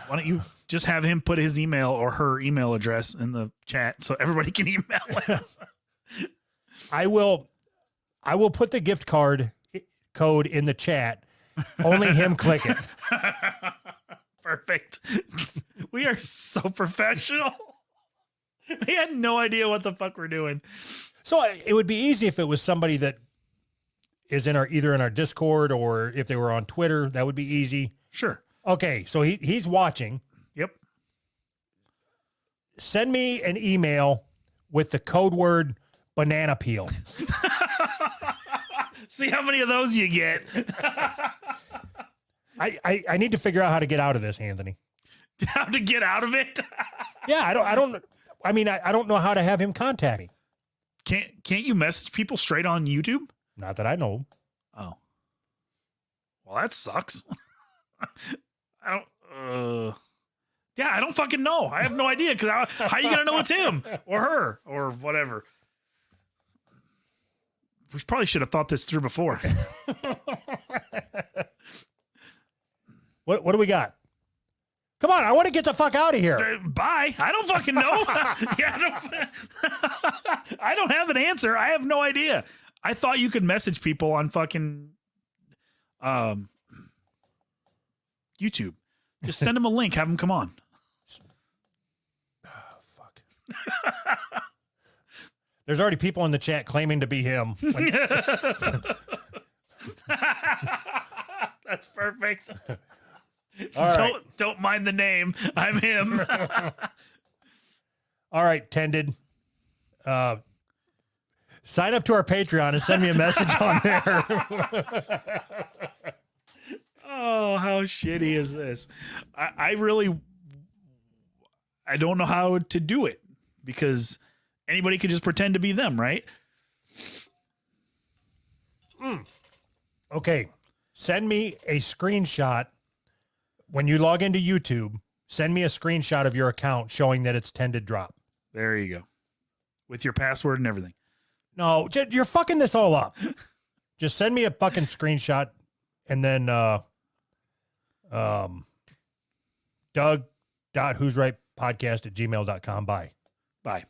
don't you just have him put his email or her email address in the chat so everybody can email him? I will put the gift code in the chat. Only him click it. Perfect. We are so professional. We had no idea what the fuck we're doing. So it would be easy if it was somebody that is either in our Discord or if they were on Twitter. That would be easy. Sure. Okay, so he's watching. Yep. Send me an email with the code word banana peel. See how many of those you get. I need to figure out how to get out of this, Anthony. How to get out of it? Yeah, I don't know how to have him contact me. Can't you message people straight on YouTube? Not that I know. Oh. Well, that sucks. I don't fucking know. I have no idea because how are you gonna know it's him or her or whatever? We probably should have thought this through before. What do we got? Come on, I want to get the fuck out of here. Bye. I don't fucking know. Yeah, I don't have an answer. I have no idea. I thought you could message people on fucking YouTube. Just send them a link. Have them come on. Oh, fuck. There's already people in the chat claiming to be him. That's perfect. All right. Don't mind the name. I'm him. All right, Tended. Sign up to our Patreon and send me a message on there. Oh, how shitty is this? I don't know how to do it because anybody could just pretend to be them, right? Okay. Send me a screenshot. When you log into YouTube, send me a screenshot of your account showing that it's Tended Drop. There you go. With your password and everything. No, you're fucking this all up. Just send me a fucking screenshot and then Doug.who'srightpodcast@gmail.com. Bye. Bye.